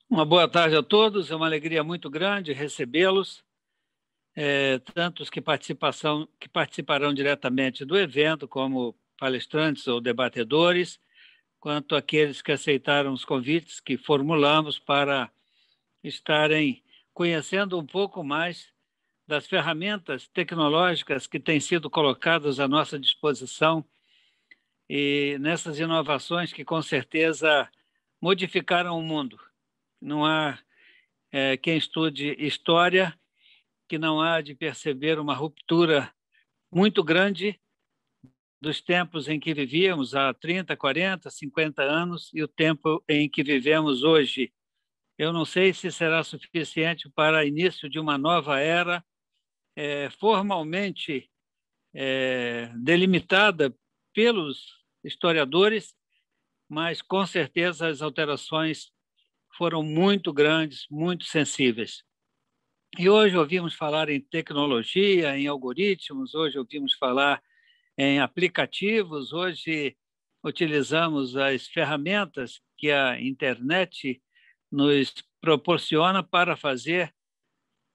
Uma boa tarde a todos, é uma alegria muito grande recebê-los, tantos que participarão diretamente do evento, como palestrantes ou debatedores, quanto aqueles que aceitaram os convites que formulamos para estarem conhecendo um pouco mais das ferramentas tecnológicas que têm sido colocadas à nossa disposição e nessas inovações que, com certeza, modificaram o mundo. Não há quem estude história que não há de perceber uma ruptura muito grande dos tempos em que vivíamos há 30, 40, 50 anos e o tempo em que vivemos hoje. Eu não sei se será suficiente para início de uma nova era, formalmente delimitada pelos historiadores, mas com certeza as alterações foram muito grandes, muito sensíveis. E hoje ouvimos falar em tecnologia, em algoritmos, hoje ouvimos falar em aplicativos, hoje utilizamos as ferramentas que a internet nos proporciona para fazer.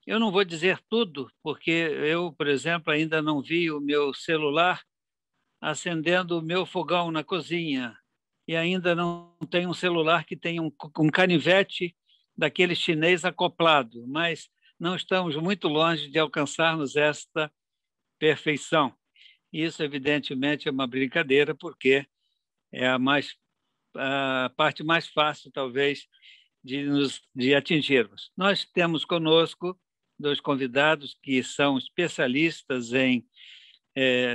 Eu não vou dizer tudo, porque eu, por exemplo, ainda não vi o meu celular acendendo o meu fogão na cozinha e ainda não tenho um celular que tenha um canivete daquele chinês acoplado, mas não estamos muito longe de alcançarmos esta perfeição. Isso, evidentemente, é uma brincadeira, porque é a parte mais fácil, talvez, de atingirmos. Nós temos conosco dois convidados que são especialistas em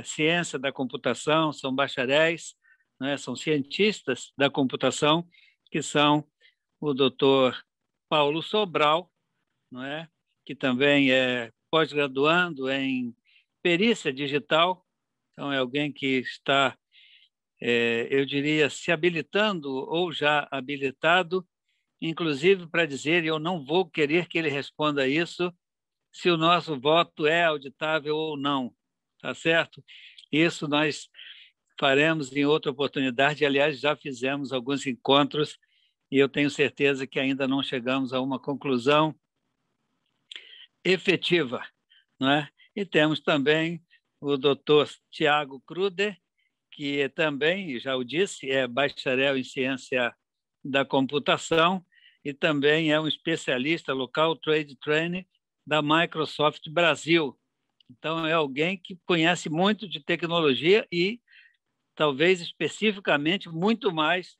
ciência da computação, são bacharéis, né, são cientistas da computação, que são o doutor Paulo Sobral, não é? Que também é pós-graduando em perícia digital, então é alguém que está, eu diria, se habilitando ou já habilitado, inclusive para dizer, eu não vou querer que ele responda isso, se o nosso voto é auditável ou não, tá certo? Isso nós faremos em outra oportunidade, aliás, já fizemos alguns encontros e eu tenho certeza que ainda não chegamos a uma conclusão efetiva, não é? E temos também o doutor Tiago Kruder, que também, já o disse, é bacharel em ciência da computação e também é um especialista local trade trainer da Microsoft Brasil. Então, é alguém que conhece muito de tecnologia e, talvez especificamente, muito mais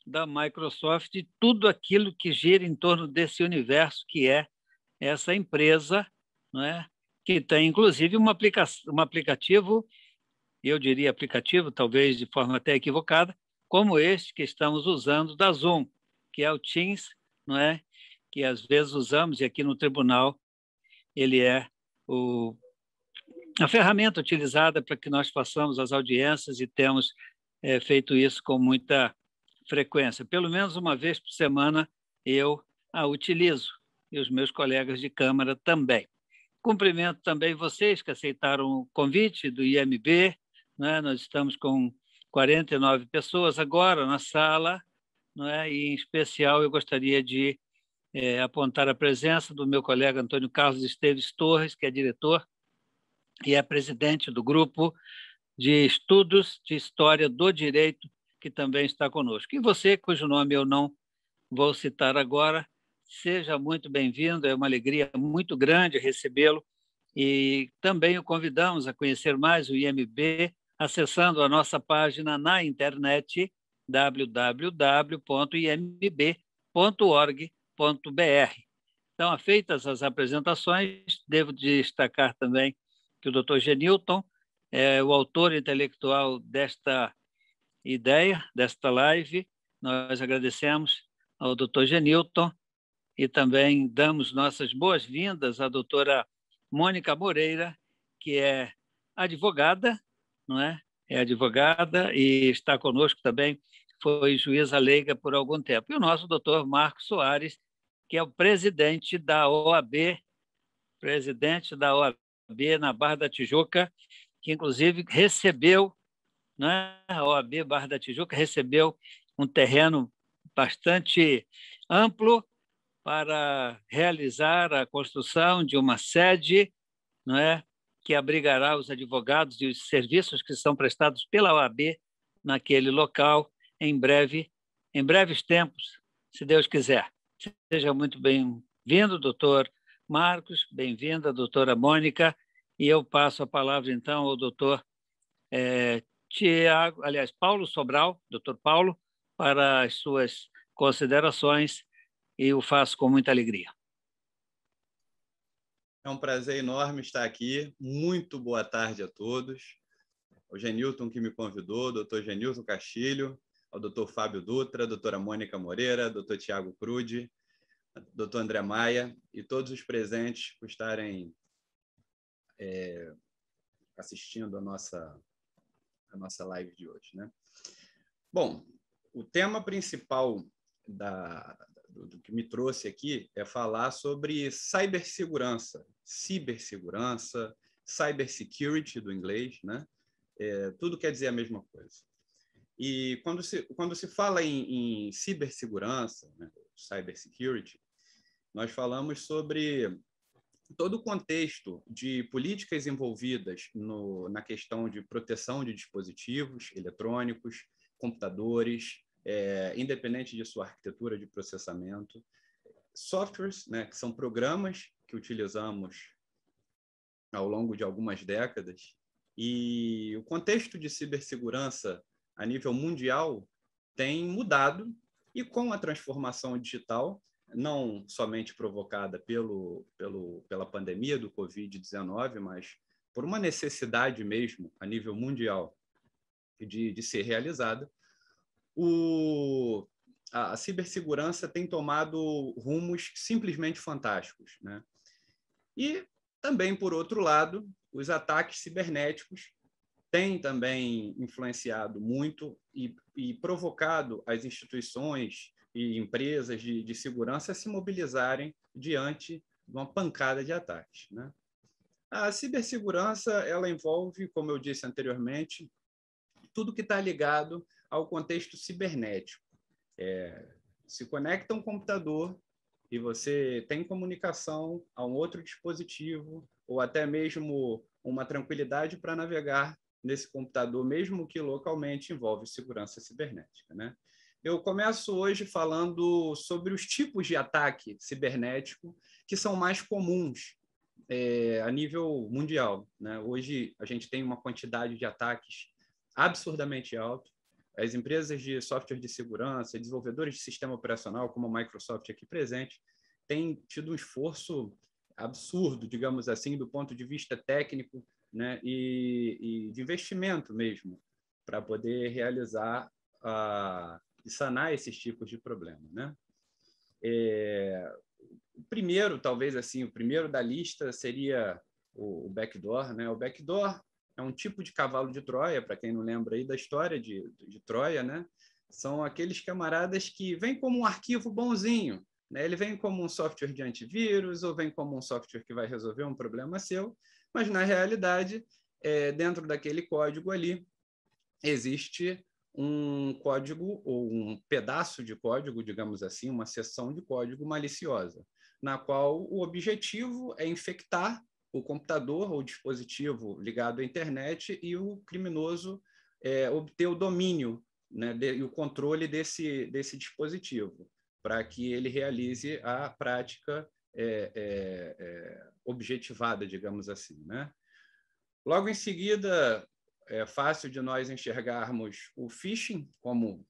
da Microsoft e tudo aquilo que gira em torno desse universo que é essa empresa, não é? Que tem, inclusive, um aplicativo, eu diria aplicativo, talvez de forma até equivocada, como este que estamos usando da Zoom, que é o Teams, não é? Que às vezes usamos, e aqui no tribunal ele é a ferramenta utilizada para que nós façamos as audiências e temos feito isso com muita frequência. Pelo menos uma vez por semana eu a utilizo e os meus colegas de Câmara também. Cumprimento também vocês que aceitaram o convite do IMB, né? Nós estamos com 49 pessoas agora na sala, né? E, em especial, eu gostaria de apontar a presença do meu colega Antônio Carlos Esteves Torres, que é diretor e é presidente do grupo de estudos de história do direito, que também está conosco. E você, cujo nome eu não vou citar agora, seja muito bem-vindo, é uma alegria muito grande recebê-lo e também o convidamos a conhecer mais o IMB acessando a nossa página na internet www.imb.org.br. Então, feitas as apresentações, devo destacar também que o Dr. Genilton é o autor intelectual desta ideia, desta live. Nós agradecemos ao Dr. Genilton e também damos nossas boas-vindas à doutora Mônica Moreira, que é advogada, não é? É advogada e está conosco também, foi juíza leiga por algum tempo. E o nosso doutor Marcos Soares, que é o presidente da OAB na Barra da Tijuca, que inclusive recebeu, né, a OAB Barra da Tijuca recebeu um terreno bastante amplo para realizar a construção de uma sede, não é, que abrigará os advogados e os serviços que são prestados pela OAB naquele local em breves tempos, se Deus quiser. Seja muito bem-vindo, doutor Marcos, bem-vinda, doutora Mônica, e eu passo a palavra, então, ao doutor Paulo Sobral, doutor Paulo, para as suas considerações, e o faço com muita alegria. É um prazer enorme estar aqui. Muito boa tarde a todos. O Genilton que me convidou, doutor Genilton Castilho, ao doutor Fábio Dutra, doutora Mônica Moreira, doutor Tiago Crude, doutor André Maia e todos os presentes por estarem assistindo a nossa live de hoje, né? Bom, o tema principal do que me trouxe aqui é falar sobre cibersegurança, cybersecurity do inglês, né? Tudo quer dizer a mesma coisa. E quando se fala em cibersegurança, né, cybersecurity, nós falamos sobre todo o contexto de políticas envolvidas na questão de proteção de dispositivos eletrônicos, computadores, independente de sua arquitetura de processamento, softwares, né, que são programas que utilizamos ao longo de algumas décadas, e o contexto de cibersegurança a nível mundial tem mudado, e com a transformação digital, não somente provocada pela pandemia do Covid-19, mas por uma necessidade mesmo a nível mundial de ser realizada, a cibersegurança tem tomado rumos simplesmente fantásticos, né? E também, por outro lado, os ataques cibernéticos têm também influenciado muito e provocado as instituições e empresas de segurança a se mobilizarem diante de uma pancada de ataques, né? A cibersegurança ela envolve, como eu disse anteriormente, tudo que está ligado ao contexto cibernético. Se conecta a um computador e você tem comunicação a um outro dispositivo ou até mesmo uma tranquilidade para navegar nesse computador, mesmo que localmente, envolve segurança cibernética, né? Eu começo hoje falando sobre os tipos de ataque cibernético que são mais comuns a nível mundial, né? Hoje a gente tem uma quantidade de ataques absurdamente alta. As empresas de software de segurança, desenvolvedores de sistema operacional, como a Microsoft aqui presente, têm tido um esforço absurdo, digamos assim, do ponto de vista técnico, né, e de investimento mesmo, para poder realizar e sanar esses tipos de problema, né? O primeiro, talvez assim, o primeiro da lista seria o backdoor, né? O backdoor é um tipo de cavalo de Troia, para quem não lembra aí da história de Troia, né? São aqueles camaradas que vêm como um arquivo bonzinho, né? Ele vem como um software de antivírus ou vem como um software que vai resolver um problema seu, mas, na realidade, dentro daquele código ali, existe um código ou um pedaço de código, digamos assim, uma seção de código maliciosa, na qual o objetivo é infectar o computador ou dispositivo ligado à internet e o criminoso obter o domínio, né, e o controle desse dispositivo, para que ele realize a prática objetivada, digamos assim, né? Logo em seguida, é fácil de nós enxergarmos o phishing como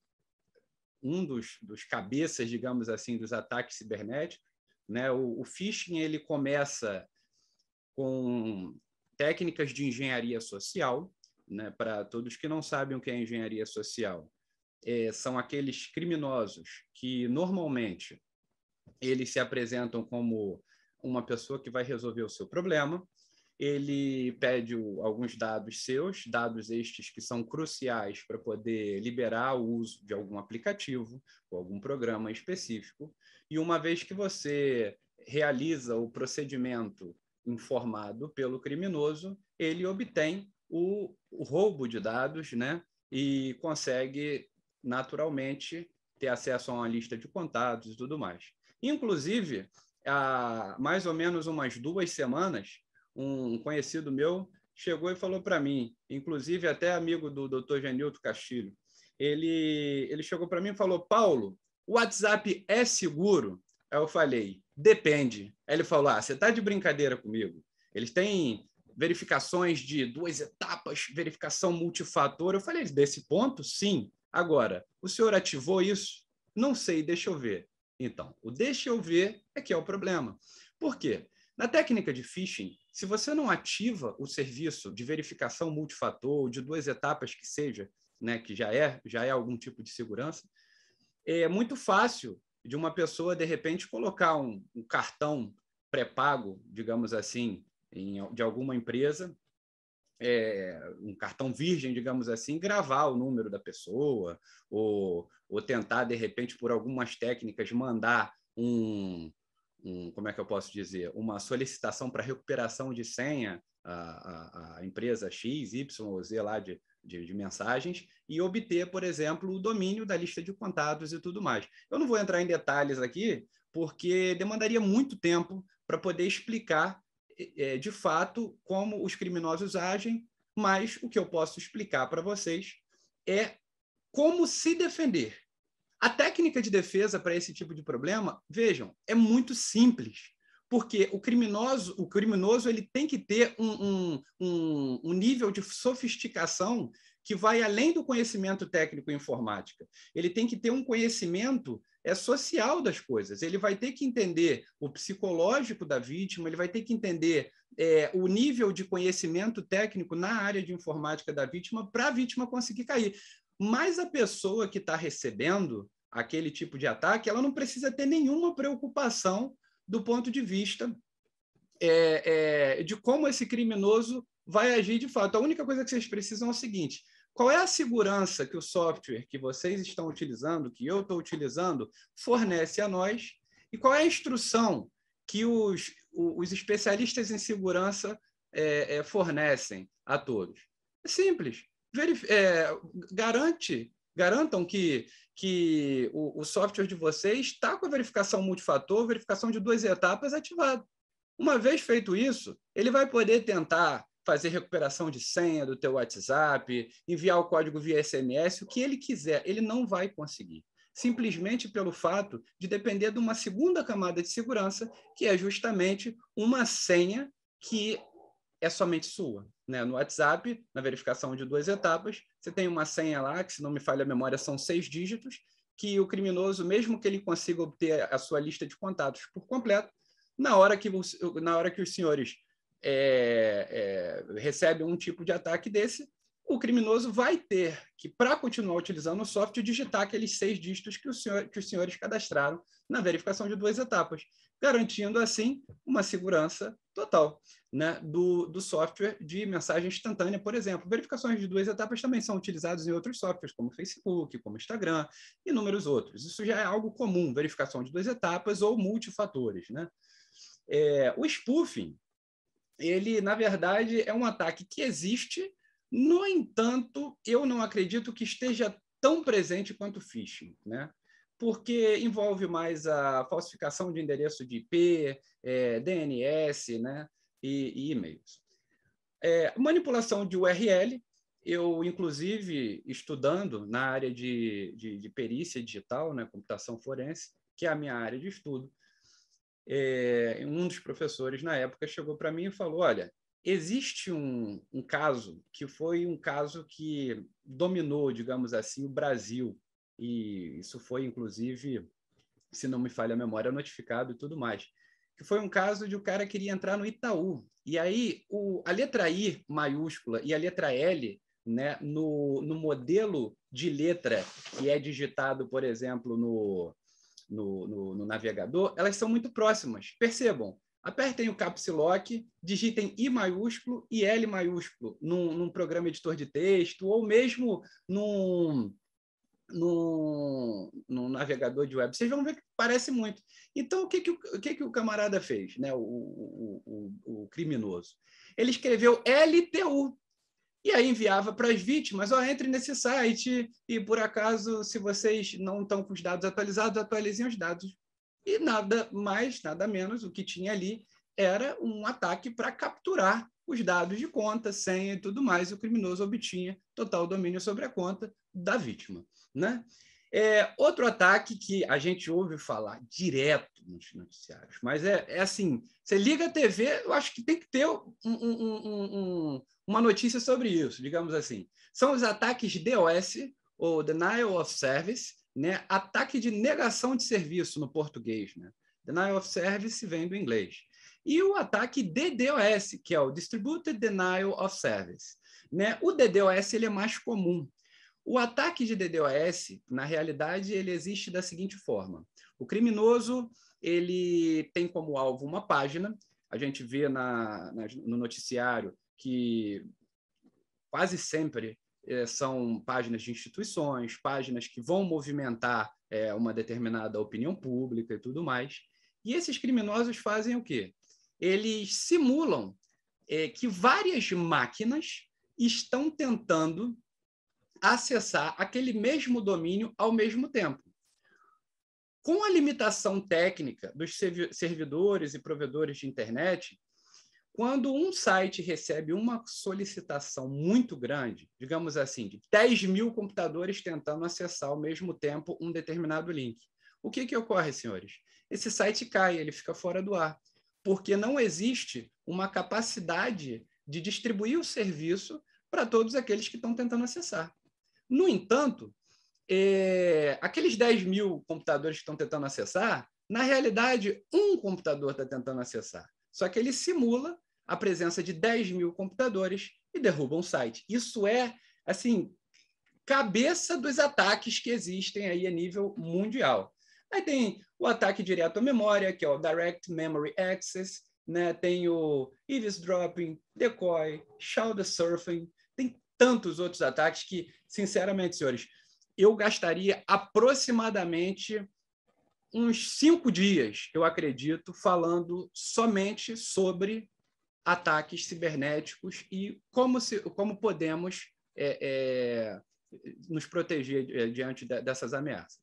um dos cabeças, digamos assim, dos ataques cibernéticos, né? O phishing ele começa com técnicas de engenharia social, né? Para todos que não sabem o que é engenharia social, são aqueles criminosos que normalmente eles se apresentam como uma pessoa que vai resolver o seu problema. Ele pede alguns dados seus, dados estes que são cruciais para poder liberar o uso de algum aplicativo ou algum programa específico. E uma vez que você realiza o procedimento informado pelo criminoso, ele obtém o roubo de dados, né? E consegue naturalmente ter acesso a uma lista de contatos e tudo mais. Inclusive, há mais ou menos umas 2 semanas, um conhecido meu chegou e falou para mim, inclusive até amigo do Dr. Genilton Castilho, ele chegou para mim e falou: Paulo, o WhatsApp é seguro? Aí eu falei: depende. Aí ele falou: você está de brincadeira comigo? Eles têm verificações de 2 etapas, verificação multifator. Eu falei: desse ponto, sim. Agora, o senhor ativou isso? Não sei, deixa eu ver. Então, o deixa eu ver é que é o problema. Por quê? Na técnica de phishing, se você não ativa o serviço de verificação multifator, de 2 etapas que seja, né, que já é algum tipo de segurança, é muito fácil de uma pessoa, de repente, colocar um cartão pré-pago, digamos assim, de alguma empresa, um cartão virgem, digamos assim, gravar o número da pessoa, ou tentar, de repente, por algumas técnicas, mandar como é que eu posso dizer, uma solicitação para recuperação de senha à empresa X, Y ou Z lá de mensagens e obter, por exemplo, o domínio da lista de contatos e tudo mais. Eu não vou entrar em detalhes aqui, porque demandaria muito tempo para poder explicar de fato como os criminosos agem, mas o que eu posso explicar para vocês é como se defender. A técnica de defesa para esse tipo de problema, vejam, é muito simples, porque o criminoso ele tem que ter um nível de sofisticação que vai além do conhecimento técnico e informática. Ele tem que ter um conhecimento social das coisas. Ele vai ter que entender o psicológico da vítima, ele vai ter que entender o nível de conhecimento técnico na área de informática da vítima para a vítima conseguir cair. Mas a pessoa que está recebendo aquele tipo de ataque, ela não precisa ter nenhuma preocupação do ponto de vista de como esse criminoso vai agir de fato. A única coisa que vocês precisam é o seguinte: qual é a segurança que o software que vocês estão utilizando, que eu estou utilizando, fornece a nós, e qual é a instrução que os especialistas em segurança fornecem a todos. É simples. Garantam que o software de vocês está com a verificação multifator, verificação de 2 etapas ativado. Uma vez feito isso, ele vai poder tentar fazer recuperação de senha do teu WhatsApp, enviar o código via SMS, o que ele quiser. Ele não vai conseguir, simplesmente pelo fato de depender de uma segunda camada de segurança, que é justamente uma senha que é somente sua. Né? No WhatsApp, na verificação de 2 etapas, você tem uma senha lá, que, se não me falha a memória, são 6 dígitos, que o criminoso, mesmo que ele consiga obter a sua lista de contatos por completo, na hora que os senhores recebem um tipo de ataque desse, o criminoso vai ter que, para continuar utilizando o software, digitar aqueles 6 dígitos que os senhores cadastraram na verificação de 2 etapas, garantindo, assim, uma segurança total, né, do software de mensagem instantânea, por exemplo. Verificações de 2 etapas também são utilizadas em outros softwares, como Facebook, como Instagram e inúmeros outros. Isso já é algo comum, verificação de 2 etapas ou multifatores. Né? O spoofing, ele, na verdade, é um ataque que existe. No entanto, eu não acredito que esteja tão presente quanto o phishing, né? Porque envolve mais a falsificação de endereço de IP, DNS, né? e e-mails. Manipulação de URL, eu, inclusive, estudando na área de perícia digital, né? Computação forense, que é a minha área de estudo, um dos professores, na época, chegou para mim e falou: olha, existe um caso que foi um caso que dominou, digamos assim, o Brasil, e isso foi, inclusive, se não me falha a memória, notificado e tudo mais, que foi um caso de o cara queria entrar no Itaú, e aí a letra I maiúscula e a letra L, né, no modelo de letra que é digitado, por exemplo, no navegador, elas são muito próximas. Percebam, apertem o caps lock, digitem I maiúsculo e L maiúsculo num programa editor de texto ou mesmo num navegador de web. Vocês vão ver que parece muito. Então, o que o camarada fez, né? o criminoso? Ele escreveu LTU. E aí enviava para as vítimas: entre nesse site e, por acaso, se vocês não estão com os dados atualizados, atualizem os dados. E nada mais, nada menos, o que tinha ali era um ataque para capturar os dados de conta, senha e tudo mais, e o criminoso obtinha total domínio sobre a conta da vítima, né? Outro ataque que a gente ouve falar direto nos noticiários, mas é assim, você liga a TV, eu acho que tem que ter uma notícia sobre isso, digamos assim. São os ataques DOS, ou Denial of Service, né? Ataque de negação de serviço no português, né? Denial of Service vem do inglês. E o ataque DDoS, que é o Distributed Denial of Service, né? O DDoS ele é mais comum. O ataque de DDoS, na realidade, ele existe da seguinte forma. O criminoso ele tem como alvo uma página, a gente vê no noticiário que quase sempre são páginas de instituições, páginas que vão movimentar uma determinada opinião pública e tudo mais. E esses criminosos fazem o quê? Eles simulam que várias máquinas estão tentando acessar aquele mesmo domínio ao mesmo tempo. Com a limitação técnica dos servidores e provedores de internet, quando um site recebe uma solicitação muito grande, digamos assim, de 10 mil computadores tentando acessar ao mesmo tempo um determinado link, o que ocorre, senhores? Esse site cai, ele fica fora do ar, porque não existe uma capacidade de distribuir o serviço para todos aqueles que estão tentando acessar. No entanto, aqueles 10 mil computadores que estão tentando acessar, na realidade, um computador está tentando acessar. Só que ele simula a presença de 10 mil computadores e derruba um site. Isso é, assim, cabeça dos ataques que existem aí a nível mundial. Aí tem o ataque direto à memória, que é o Direct Memory Access, né? Tem o eavesdropping, decoy, shadow surfing, tem tantos outros ataques que, sinceramente, senhores, eu gastaria aproximadamente uns 5 dias, eu acredito, falando somente sobre ataques cibernéticos e como podemos nos proteger diante dessas ameaças.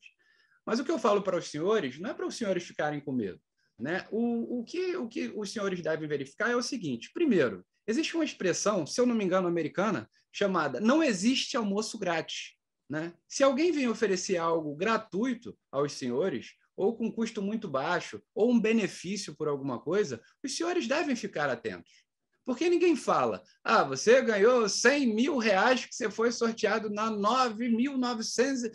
Mas o que eu falo para os senhores não é para os senhores ficarem com medo, né? O que os senhores devem verificar é o seguinte: primeiro, existe uma expressão, se eu não me engano, americana, chamada não existe almoço grátis, né? Se alguém vem oferecer algo gratuito aos senhores, ou com custo muito baixo, ou um benefício por alguma coisa, os senhores devem ficar atentos. Porque ninguém fala, você ganhou 100 mil reais que você foi sorteado na 9.900,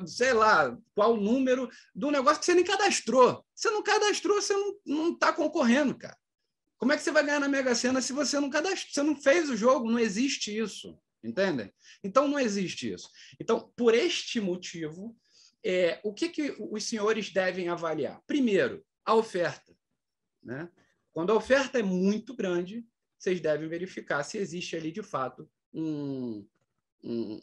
sei lá, qual número do negócio que você nem cadastrou. Você não cadastrou, você não está concorrendo, cara. Como é que você vai ganhar na Mega Sena se você não cadastrou? Você não fez o jogo, não existe isso, entendem? Então, não existe isso. Então, por este motivo, o que os senhores devem avaliar? Primeiro, a oferta, né? Quando a oferta é muito grande, vocês devem verificar se existe ali, de fato,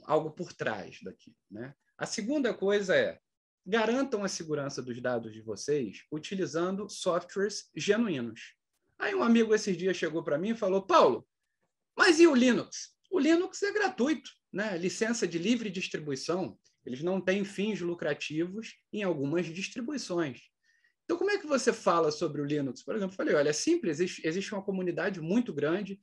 algo por trás daqui, né? A segunda coisa garantam a segurança dos dados de vocês utilizando softwares genuínos. Aí um amigo esses dias chegou para mim e falou, Paulo, mas e o Linux? O Linux é gratuito, né? Licença de livre distribuição, eles não têm fins lucrativos em algumas distribuições. Então, como é que você fala sobre o Linux? Por exemplo, eu falei, olha, é simples, existe uma comunidade muito grande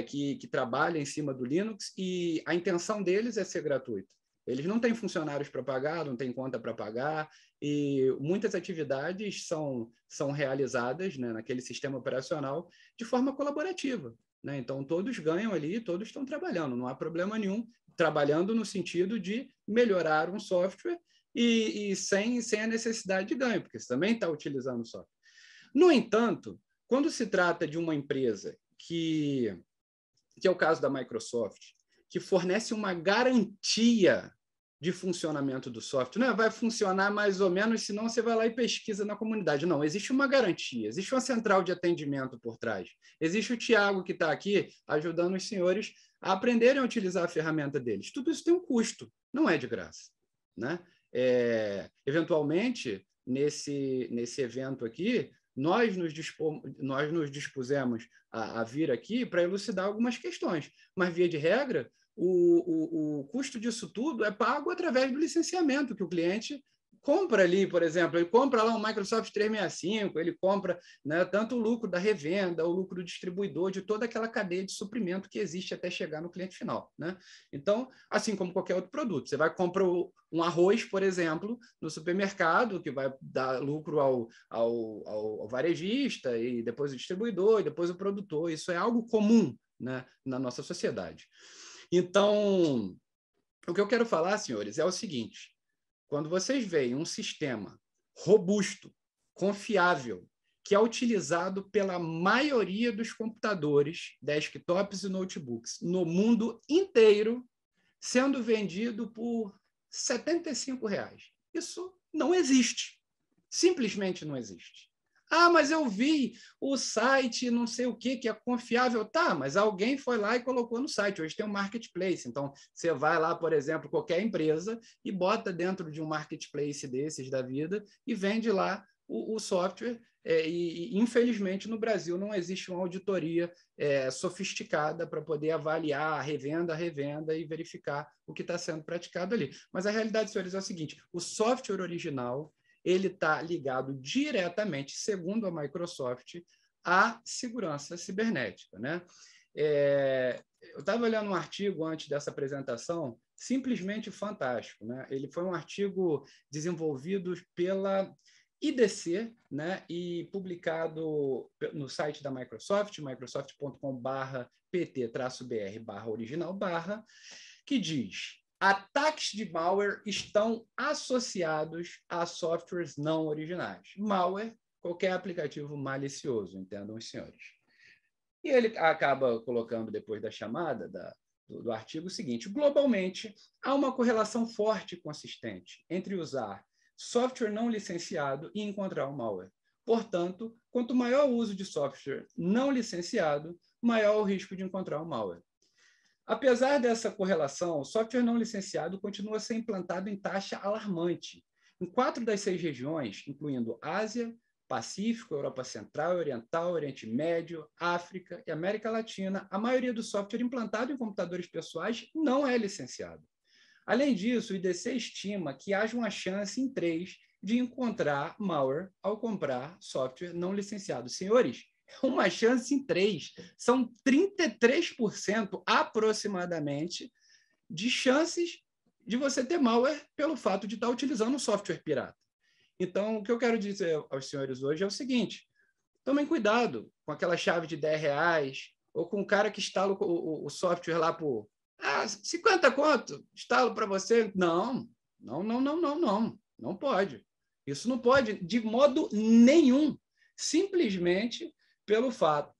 que trabalha em cima do Linux e a intenção deles é ser gratuito. Eles não têm funcionários para pagar, não têm conta para pagar e muitas atividades são realizadas, né, naquele sistema operacional de forma colaborativa, né? Então, todos ganham ali, todos estão trabalhando, não há problema nenhum, trabalhando no sentido de melhorar um software e sem a necessidade de ganho, porque você também está utilizando o software. No entanto, quando se trata de uma empresa que é o caso da Microsoft, que fornece uma garantia de funcionamento do software, não vai funcionar mais ou menos, senão você vai lá e pesquisa na comunidade. Não, existe uma garantia, existe uma central de atendimento por trás. Existe o Tiago que está aqui ajudando os senhores a aprenderem a utilizar a ferramenta deles. Tudo isso tem um custo, não é de graça, né? Eventualmente, nesse evento aqui, nós nos dispusemos a vir aqui para elucidar algumas questões, mas, via de regra, o custo disso tudo é pago através do licenciamento que o cliente compra ali, por exemplo, ele compra lá um Microsoft 365, ele compra, né, tanto o lucro da revenda, o lucro do distribuidor, de toda aquela cadeia de suprimento que existe até chegar no cliente final, né? Então, assim como qualquer outro produto, você vai comprar um arroz, por exemplo, no supermercado, que vai dar lucro ao varejista, e depois o distribuidor, e depois o produtor. Isso é algo comum, né, na nossa sociedade. Então, o que eu quero falar, senhores, é o seguinte: quando vocês veem um sistema robusto, confiável, que é utilizado pela maioria dos computadores, desktops e notebooks no mundo inteiro, sendo vendido por R$ 75. Isso não existe. Simplesmente não existe. Ah, mas eu vi o site não sei o que é confiável. Tá, mas alguém foi lá e colocou no site. Hoje tem um marketplace. Então, você vai lá, por exemplo, qualquer empresa e bota dentro de um marketplace desses da vida e vende lá o software. Infelizmente, no Brasil, não existe uma auditoria sofisticada para poder avaliar a revenda e verificar o que está sendo praticado ali. Mas a realidade, senhores, é o seguinte: o software original ele está ligado diretamente, segundo a Microsoft, à segurança cibernética, né? Eu estava olhando um artigo antes dessa apresentação, simplesmente fantástico, né? Ele foi um artigo desenvolvido pela IDC, né, e publicado no site da Microsoft, microsoft.com/pt-br/original/, que diz: ataques de malware estão associados a softwares não originais. Malware, qualquer aplicativo malicioso, entendam os senhores. E ele acaba colocando, depois da chamada do artigo, o seguinte: globalmente, há uma correlação forte e consistente entre usar software não licenciado e encontrar um malware. Portanto, quanto maior o uso de software não licenciado, maior o risco de encontrar um malware. Apesar dessa correlação, o software não licenciado continua a ser implantado em taxa alarmante. Em 4 das 6 regiões, incluindo Ásia, Pacífico, Europa Central, Oriental, Oriente Médio, África e América Latina, a maioria do software implantado em computadores pessoais não é licenciado. Além disso, o IDC estima que haja uma chance em 3 de encontrar malware ao comprar software não licenciado. Senhores, uma chance em 3. São 33% aproximadamente de chances de você ter malware pelo fato de estar utilizando um software pirata. Então, o que eu quero dizer aos senhores hoje é o seguinte: tomem cuidado com aquela chave de R$10 ou com o cara que instala o software lá por 50 conto, instalo para você. Não pode. Isso não pode de modo nenhum. Simplesmente pelo fato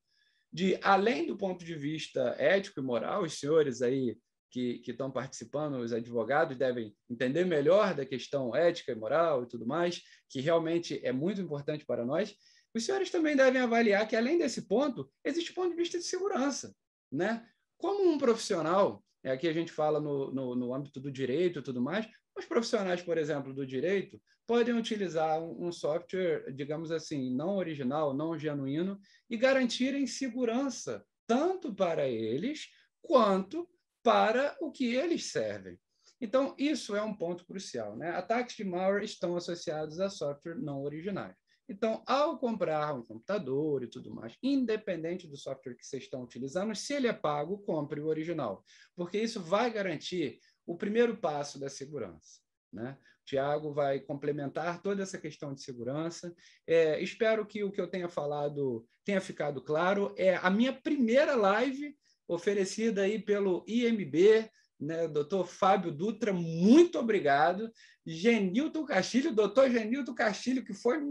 de, além do ponto de vista ético e moral, os senhores aí que estão participando, os advogados, devem entender melhor da questão ética e moral e tudo mais, que realmente é muito importante para nós. Os senhores também devem avaliar que, além desse ponto, existe o ponto de vista de segurança, né? Como um profissional, aqui a gente fala no âmbito do direito e tudo mais, os profissionais, por exemplo, do direito, podem utilizar um software, digamos assim, não original, não genuíno, e garantirem segurança, tanto para eles, quanto para o que eles servem. Então, isso é um ponto crucial, né? Ataques de malware estão associados a software não originais. Então, ao comprar um computador e tudo mais, independente do software que vocês estão utilizando, se ele é pago, compre o original, porque isso vai garantir o primeiro passo da segurança, né? O Tiago vai complementar toda essa questão de segurança. Espero que o que eu tenha falado tenha ficado claro. É a minha primeira live oferecida aí pelo IMB, né? Doutor Fábio Dutra, muito obrigado. Genilton Castilho, doutor Genilton Castilho, que foi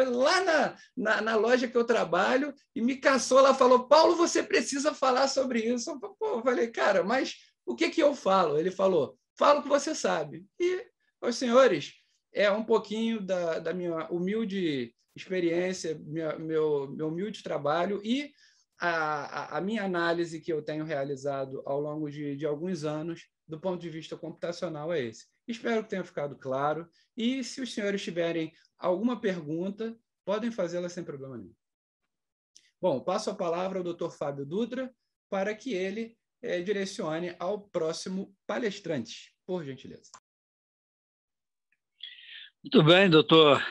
lá na loja que eu trabalho e me caçou lá, falou: Paulo, você precisa falar sobre isso. Eu falei: cara, mas o que eu falo? Ele falou: fala o que você sabe. E, os senhores, é um pouquinho da minha humilde experiência, meu humilde trabalho e a minha análise que eu tenho realizado ao longo de alguns anos, do ponto de vista computacional, é esse. Espero que tenha ficado claro. E, se os senhores tiverem alguma pergunta, podem fazê-la sem problema nenhum. Bom, passo a palavra ao Dr. Fábio Dutra para que ele direcione ao próximo palestrante, por gentileza. Muito bem, doutor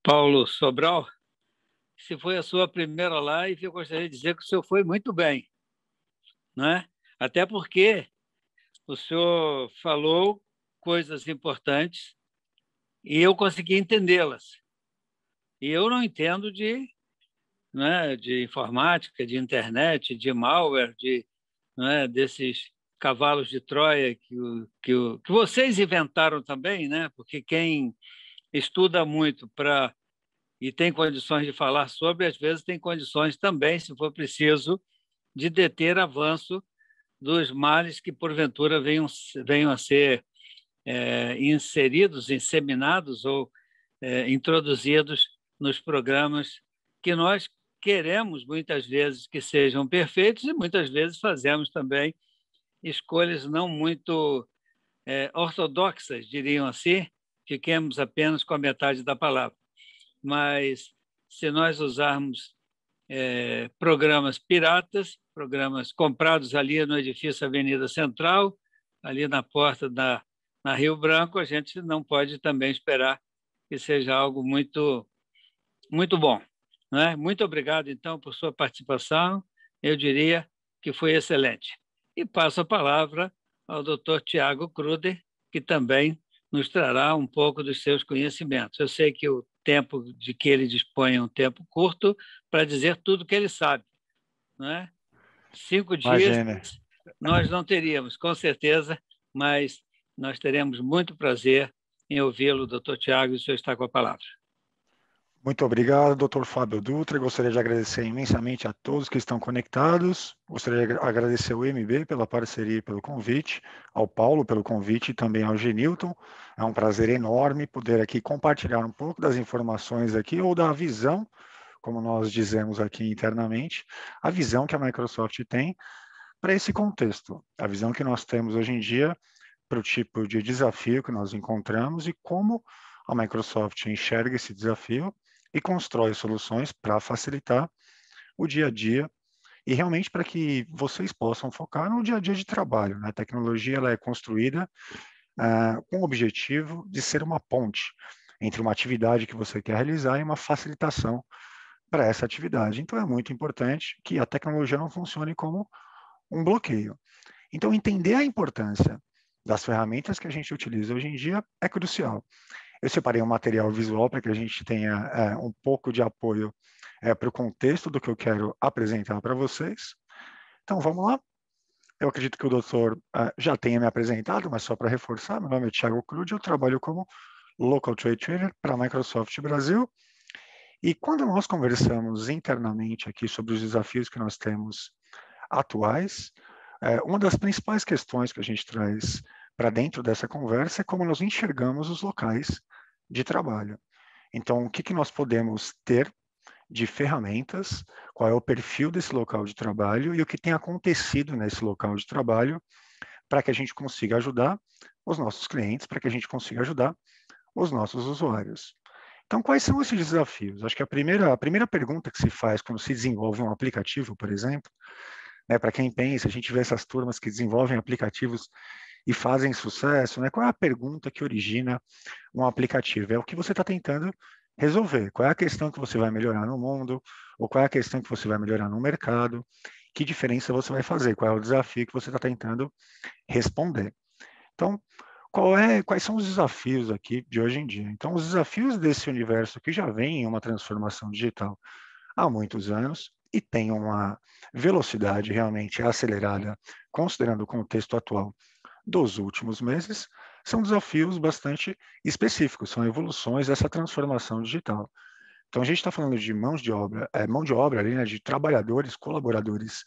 Paulo Sobral. Se foi a sua primeira live, eu gostaria de dizer que o senhor foi muito bem, não é? Até porque o senhor falou coisas importantes e eu consegui entendê-las. E eu não entendo de informática, de internet, de malware, desses cavalos de Troia que vocês inventaram também, né? Porque quem estuda muito e tem condições de falar sobre, às vezes tem condições também, se for preciso, de deter avanço dos males que, porventura, venham a ser inseridos, inseminados ou introduzidos nos programas que nós queremos, muitas vezes, que sejam perfeitos e muitas vezes fazemos também escolhas não muito ortodoxas, diriam assim, fiquemos apenas com a metade da palavra. Mas, se nós usarmos programas piratas, programas comprados ali no edifício Avenida Central, ali na porta na Rio Branco, a gente não pode também esperar que seja algo muito, muito bom. Não é? Muito obrigado, então, por sua participação. Eu diria que foi excelente. E passo a palavra ao Dr. Tiago Kruder, que também nos trará um pouco dos seus conhecimentos. Eu sei que o tempo de que ele dispõe é um tempo curto para dizer tudo que ele sabe. Não é? 5 dias Imagine. nós não teríamos, com certeza, mas nós teremos muito prazer em ouvi-lo, doutor Tiago, e o senhor está com a palavra. Muito obrigado, Dr. Fábio Dutra. Gostaria de agradecer imensamente a todos que estão conectados. Gostaria de agradecer ao MB pela parceria e pelo convite, ao Paulo pelo convite e também ao Genilton. É um prazer enorme poder aqui compartilhar um pouco das informações aqui ou da visão, como nós dizemos aqui internamente, a visão que a Microsoft tem para esse contexto, a visão que nós temos hoje em dia para o tipo de desafio que nós encontramos e como a Microsoft enxerga esse desafio e constrói soluções para facilitar o dia a dia e realmente para que vocês possam focar no dia a dia de trabalho. Né? A tecnologia ela é construída com o objetivo de ser uma ponte entre uma atividade que você quer realizar e uma facilitação para essa atividade. Então, é muito importante que a tecnologia não funcione como um bloqueio. Então, entender a importância das ferramentas que a gente utiliza hoje em dia é crucial. Eu separei um material visual para que a gente tenha um pouco de apoio para o contexto do que eu quero apresentar para vocês. Então, vamos lá. Eu acredito que o doutor já tenha me apresentado, mas só para reforçar, meu nome é Tiago Kruder, eu trabalho como Local Trade Trader para a Microsoft Brasil. E quando nós conversamos internamente aqui sobre os desafios que nós temos atuais, uma das principais questões que a gente traz para dentro dessa conversa é como nós enxergamos os locais de trabalho. Então, o que nós podemos ter de ferramentas, qual é o perfil desse local de trabalho e o que tem acontecido nesse local de trabalho para que a gente consiga ajudar os nossos clientes, para que a gente consiga ajudar os nossos usuários. Então, quais são esses desafios? Acho que a primeira pergunta que se faz quando se desenvolve um aplicativo, por exemplo, né, para quem pensa, a gente vê essas turmas que desenvolvem aplicativos e fazem sucesso, né? Qual é a pergunta que origina um aplicativo? É o que você está tentando resolver. Qual é a questão que você vai melhorar no mundo? Ou qual é a questão que você vai melhorar no mercado? Que diferença você vai fazer? Qual é o desafio que você está tentando responder? Então, quais são os desafios aqui de hoje em dia? Então, os desafios desse universo que já vem em uma transformação digital há muitos anos e tem uma velocidade realmente acelerada, considerando o contexto atual dos últimos meses, são desafios bastante específicos, são evoluções dessa transformação digital. Então, a gente está falando de mão de obra ali, né, de trabalhadores, colaboradores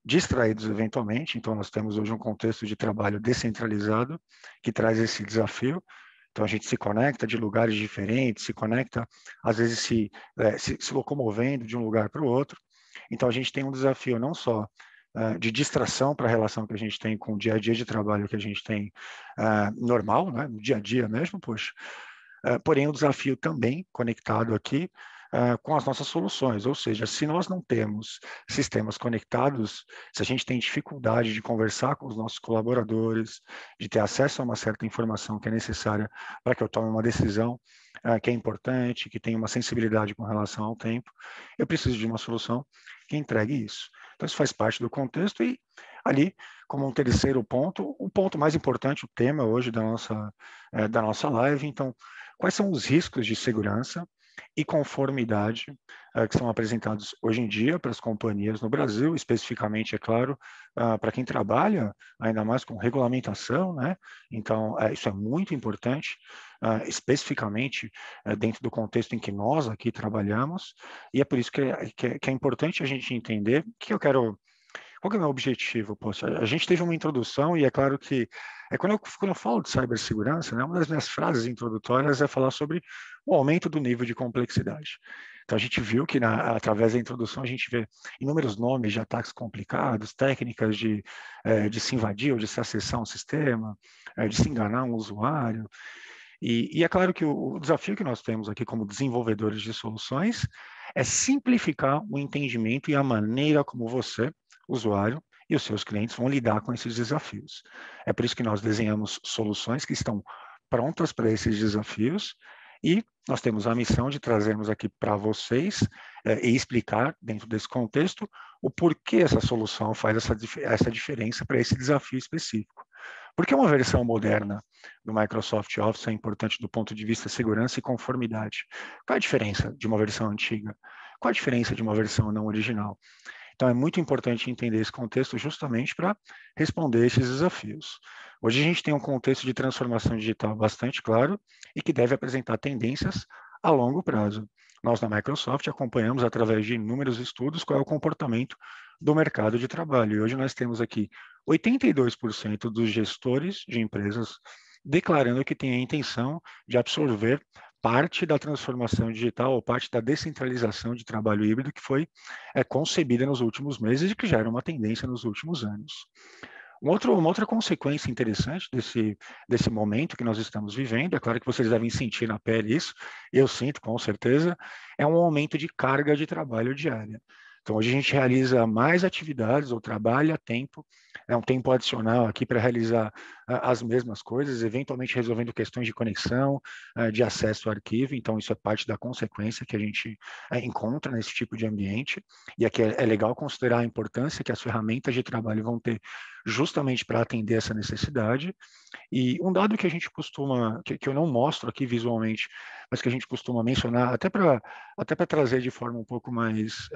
distraídos eventualmente. Então, nós temos hoje um contexto de trabalho descentralizado que traz esse desafio. Então, a gente se conecta de lugares diferentes, se conecta, às vezes, se locomovendo de um lugar para o outro. Então, a gente tem um desafio não só de distração para a relação que a gente tem com o dia a dia de trabalho que a gente tem normal, né, no dia a dia mesmo, poxa. Porém, o desafio também conectado aqui com as nossas soluções. Ou seja, se nós não temos sistemas conectados, se a gente tem dificuldade de conversar com os nossos colaboradores, de ter acesso a uma certa informação que é necessária para que eu tome uma decisão que é importante, que tenha uma sensibilidade com relação ao tempo, eu preciso de uma solução que entregue isso. Então, isso faz parte do contexto e ali, como um terceiro ponto, o ponto mais importante, o tema hoje da nossa live. Então, quais são os riscos de segurança e conformidade que são apresentados hoje em dia para as companhias no Brasil, especificamente, é claro, para quem trabalha, ainda mais com regulamentação, né? Então, isso é muito importante, especificamente dentro do contexto em que nós aqui trabalhamos, e é por isso que é importante a gente entender que eu quero. Qual que é o meu objetivo? Poxa, a gente teve uma introdução e é claro que quando eu falo de cibersegurança, né, uma das minhas frases introdutórias é falar sobre o aumento do nível de complexidade. Então a gente viu que através da introdução a gente vê inúmeros nomes de ataques complicados, técnicas de se invadir ou de se acessar um sistema, de se enganar um usuário. E é claro que o desafio que nós temos aqui como desenvolvedores de soluções é simplificar o entendimento e a maneira como você, usuário, e os seus clientes vão lidar com esses desafios. É por isso que nós desenhamos soluções que estão prontas para esses desafios e nós temos a missão de trazermos aqui para vocês e explicar, dentro desse contexto, o porquê essa solução faz essa diferença para esse desafio específico. Por que uma versão moderna do Microsoft Office é importante do ponto de vista de segurança e conformidade? Qual a diferença de uma versão antiga? Qual a diferença de uma versão não original? Então, é muito importante entender esse contexto justamente para responder esses desafios. Hoje a gente tem um contexto de transformação digital bastante claro e que deve apresentar tendências a longo prazo. Nós, na Microsoft, acompanhamos através de inúmeros estudos qual é o comportamento do mercado de trabalho. E hoje nós temos aqui 82% dos gestores de empresas declarando que têm a intenção de absorver parte da transformação digital ou parte da descentralização de trabalho híbrido que foi concebida nos últimos meses e que já era uma tendência nos últimos anos. Uma outra consequência interessante desse momento que nós estamos vivendo, é claro que vocês devem sentir na pele isso, eu sinto com certeza, é um aumento de carga de trabalho diária. Então, hoje a gente realiza mais atividades ou trabalha tempo, um tempo adicional aqui para realizar as mesmas coisas, eventualmente resolvendo questões de conexão, de acesso ao arquivo. Então, isso é parte da consequência que a gente encontra nesse tipo de ambiente. E aqui é legal considerar a importância que as ferramentas de trabalho vão ter justamente para atender essa necessidade. E um dado que a gente costuma, que eu não mostro aqui visualmente, mas que a gente costuma mencionar, até para trazer de forma um pouco mais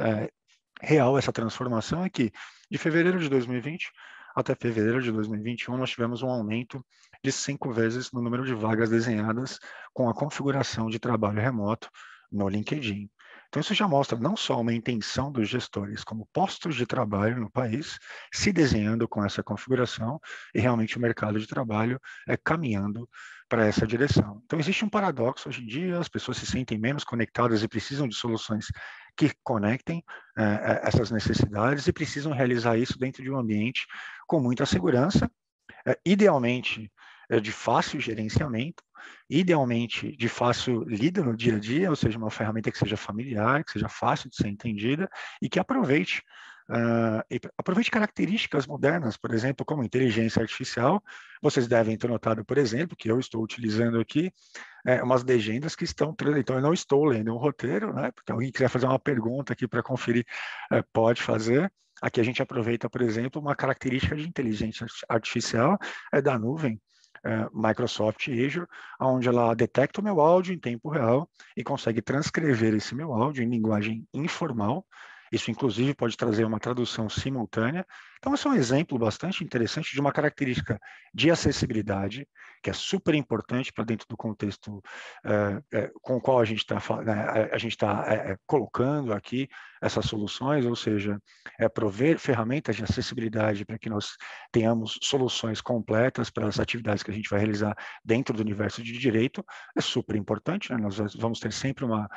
real essa transformação, é que de fevereiro de 2020 até fevereiro de 2021 nós tivemos um aumento de 5 vezes no número de vagas desenhadas com a configuração de trabalho remoto no LinkedIn. Então isso já mostra não só uma intenção dos gestores, como postos de trabalho no país se desenhando com essa configuração e realmente o mercado de trabalho caminhando para essa direção. Então existe um paradoxo hoje em dia, as pessoas se sentem menos conectadas e precisam de soluções que conectem essas necessidades e precisam realizar isso dentro de um ambiente com muita segurança, idealmente de fácil gerenciamento, idealmente de fácil lida no dia a dia, ou seja, uma ferramenta que seja familiar, que seja fácil de ser entendida e que aproveite características modernas, por exemplo, como inteligência artificial. Vocês devem ter notado, por exemplo, que eu estou utilizando aqui umas legendas que estão... Então, eu não estou lendo um roteiro, né? Porque alguém quiser fazer uma pergunta aqui para conferir, pode fazer. Aqui a gente aproveita, por exemplo, uma característica de inteligência artificial da nuvem, Microsoft Azure, onde ela detecta o meu áudio em tempo real e consegue transcrever esse meu áudio em linguagem informal. Isso, inclusive, pode trazer uma tradução simultânea. Então, esse é um exemplo bastante interessante de uma característica de acessibilidade, que é super importante para dentro do contexto com o qual a gente está colocando aqui essas soluções, ou seja, prover ferramentas de acessibilidade para que nós tenhamos soluções completas para as atividades que a gente vai realizar dentro do universo de direito, é super importante, né? Nós vamos ter sempre uma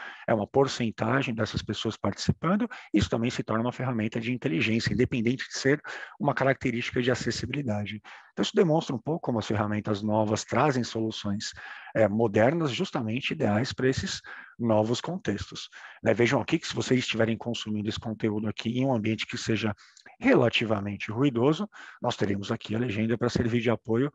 porcentagem dessas pessoas participando. Isso também se torna uma ferramenta de inteligência, independente de ser uma característica de acessibilidade. Então, isso demonstra um pouco como as ferramentas novas trazem soluções modernas, justamente ideais para esses novos contextos. Vejam aqui que se vocês estiverem consumindo esse conteúdo aqui em um ambiente que seja relativamente ruidoso, nós teremos aqui a legenda para servir de apoio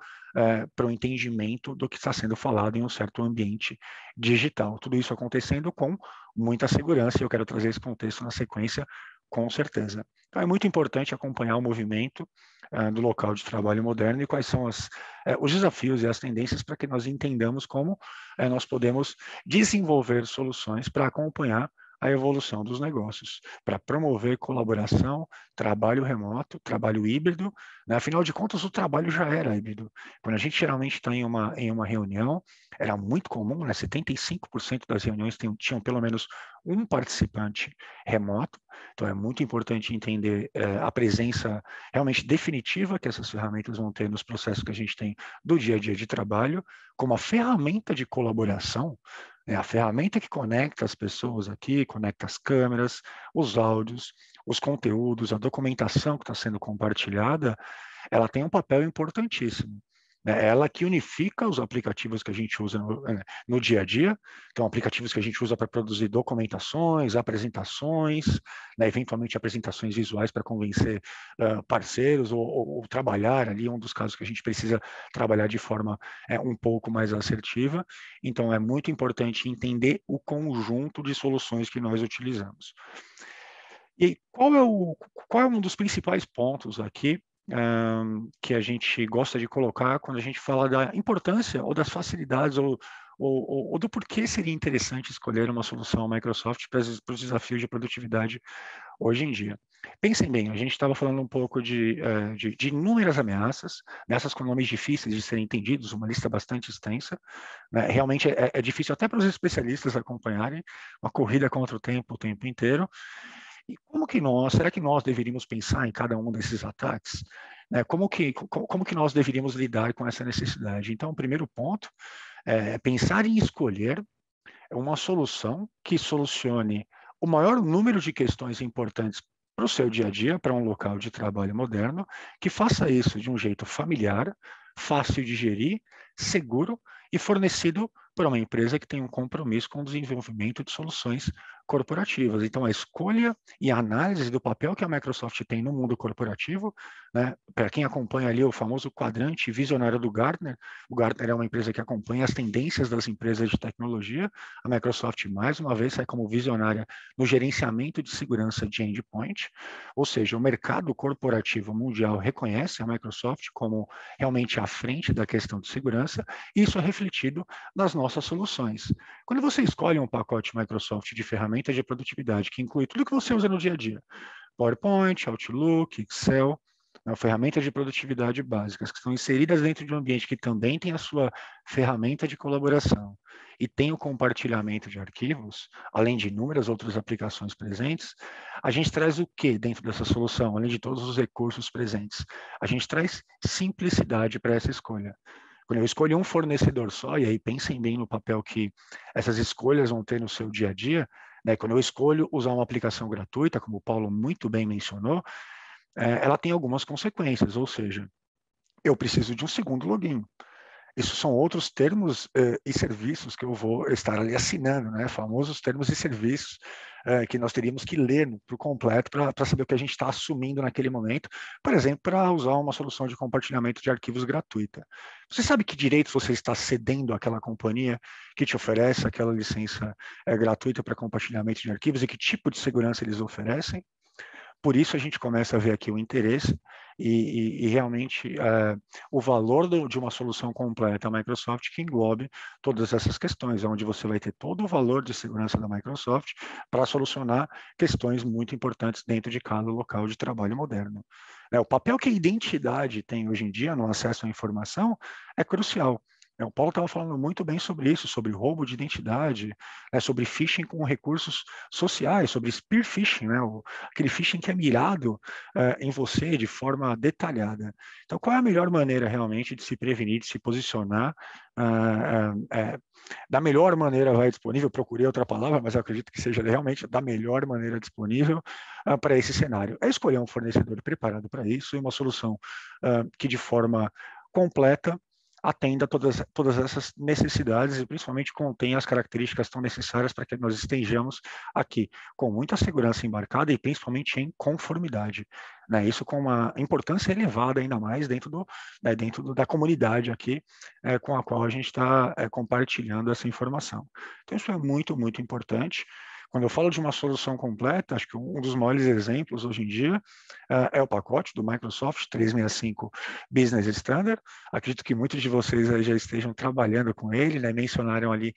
para o entendimento do que está sendo falado em um certo ambiente digital. Tudo isso acontecendo com muita segurança, e eu quero trazer esse contexto na sequência, com certeza. Então, é muito importante acompanhar o movimento do local de trabalho moderno e quais são os desafios e as tendências para que nós entendamos como nós podemos desenvolver soluções para acompanhar a evolução dos negócios, para promover colaboração, trabalho remoto, trabalho híbrido. Afinal de contas, o trabalho já era híbrido. Quando a gente geralmente está em uma reunião, era muito comum, 75% das reuniões tinham pelo menos um participante remoto. Então, é muito importante entender a presença realmente definitiva que essas ferramentas vão ter nos processos que a gente tem do dia a dia de trabalho, como a ferramenta de colaboração, a ferramenta que conecta as pessoas aqui, conecta as câmeras, os áudios, os conteúdos, a documentação que está sendo compartilhada, ela tem um papel importantíssimo. É ela que unifica os aplicativos que a gente usa no dia a dia, então aplicativos que a gente usa para produzir documentações, apresentações, eventualmente apresentações visuais para convencer parceiros ou trabalhar ali, um dos casos que a gente precisa trabalhar de forma um pouco mais assertiva. Então é muito importante entender o conjunto de soluções que nós utilizamos. E qual é um dos principais pontos aqui que a gente gosta de colocar quando a gente fala da importância ou das facilidades ou do porquê seria interessante escolher uma solução Microsoft para os desafios de produtividade hoje em dia? Pensem bem, a gente estava falando um pouco de inúmeras ameaças, nessas com nomes difíceis de serem entendidos, uma lista bastante extensa. Realmente é difícil até para os especialistas acompanharem, uma corrida contra o tempo inteiro. E será que nós deveríamos pensar em cada um desses ataques? Como que nós deveríamos lidar com essa necessidade? Então, o primeiro ponto é pensar em escolher uma solução que solucione o maior número de questões importantes para o seu dia a dia, para um local de trabalho moderno, que faça isso de um jeito familiar, fácil de gerir, seguro e fornecido por uma empresa que tem um compromisso com o desenvolvimento de soluções corporativas. Então, a escolha e a análise do papel que a Microsoft tem no mundo corporativo, para quem acompanha ali o famoso quadrante visionário do Gartner, o Gartner é uma empresa que acompanha as tendências das empresas de tecnologia, a Microsoft, mais uma vez, sai como visionária no gerenciamento de segurança de endpoint, ou seja, o mercado corporativo mundial reconhece a Microsoft como realmente à frente da questão de segurança, e isso é refletido nas nossas soluções. Quando você escolhe um pacote Microsoft de ferramentas de produtividade, que inclui tudo que você usa no dia a dia, PowerPoint, Outlook, Excel, ferramentas de produtividade básicas, que estão inseridas dentro de um ambiente que também tem a sua ferramenta de colaboração e tem o compartilhamento de arquivos, além de inúmeras outras aplicações presentes, a gente traz o que dentro dessa solução, além de todos os recursos presentes? A gente traz simplicidade para essa escolha. Quando eu escolho um fornecedor só, e aí pensem bem no papel que essas escolhas vão ter no seu dia a dia, quando eu escolho usar uma aplicação gratuita, como o Paulo muito bem mencionou, ela tem algumas consequências, ou seja, eu preciso de um segundo login. Isso são outros termos e serviços que eu vou estar ali assinando, famosos termos e serviços que nós teríamos que ler por completo para saber o que a gente está assumindo naquele momento, por exemplo, para usar uma solução de compartilhamento de arquivos gratuita. Você sabe que direitos você está cedendo àquela companhia que te oferece aquela licença gratuita para compartilhamento de arquivos e que tipo de segurança eles oferecem? Por isso a gente começa a ver aqui o interesse e realmente o valor de uma solução completa, a Microsoft, que englobe todas essas questões, onde você vai ter todo o valor de segurança da Microsoft para solucionar questões muito importantes dentro de cada local de trabalho moderno. O papel que a identidade tem hoje em dia no acesso à informação é crucial. O Paulo estava falando muito bem sobre isso, sobre roubo de identidade, né, sobre phishing com recursos sociais, sobre spear phishing, né, aquele phishing que é mirado em você de forma detalhada. Então, qual é a melhor maneira realmente de se prevenir, de se posicionar da melhor maneira disponível? Eu procurei outra palavra, mas eu acredito que seja realmente da melhor maneira disponível para esse cenário. É escolher um fornecedor preparado para isso e uma solução que de forma completa atenda todas essas necessidades e principalmente contém as características tão necessárias para que nós estejamos aqui com muita segurança embarcada e principalmente em conformidade, né? Isso com uma importância elevada ainda mais dentro da comunidade aqui com a qual a gente está compartilhando essa informação. Então isso é muito, muito importante. Quando eu falo de uma solução completa, acho que um dos maiores exemplos hoje em dia é o pacote do Microsoft 365 Business Standard. Acredito que muitos de vocês aí já estejam trabalhando com ele, né? Mencionaram ali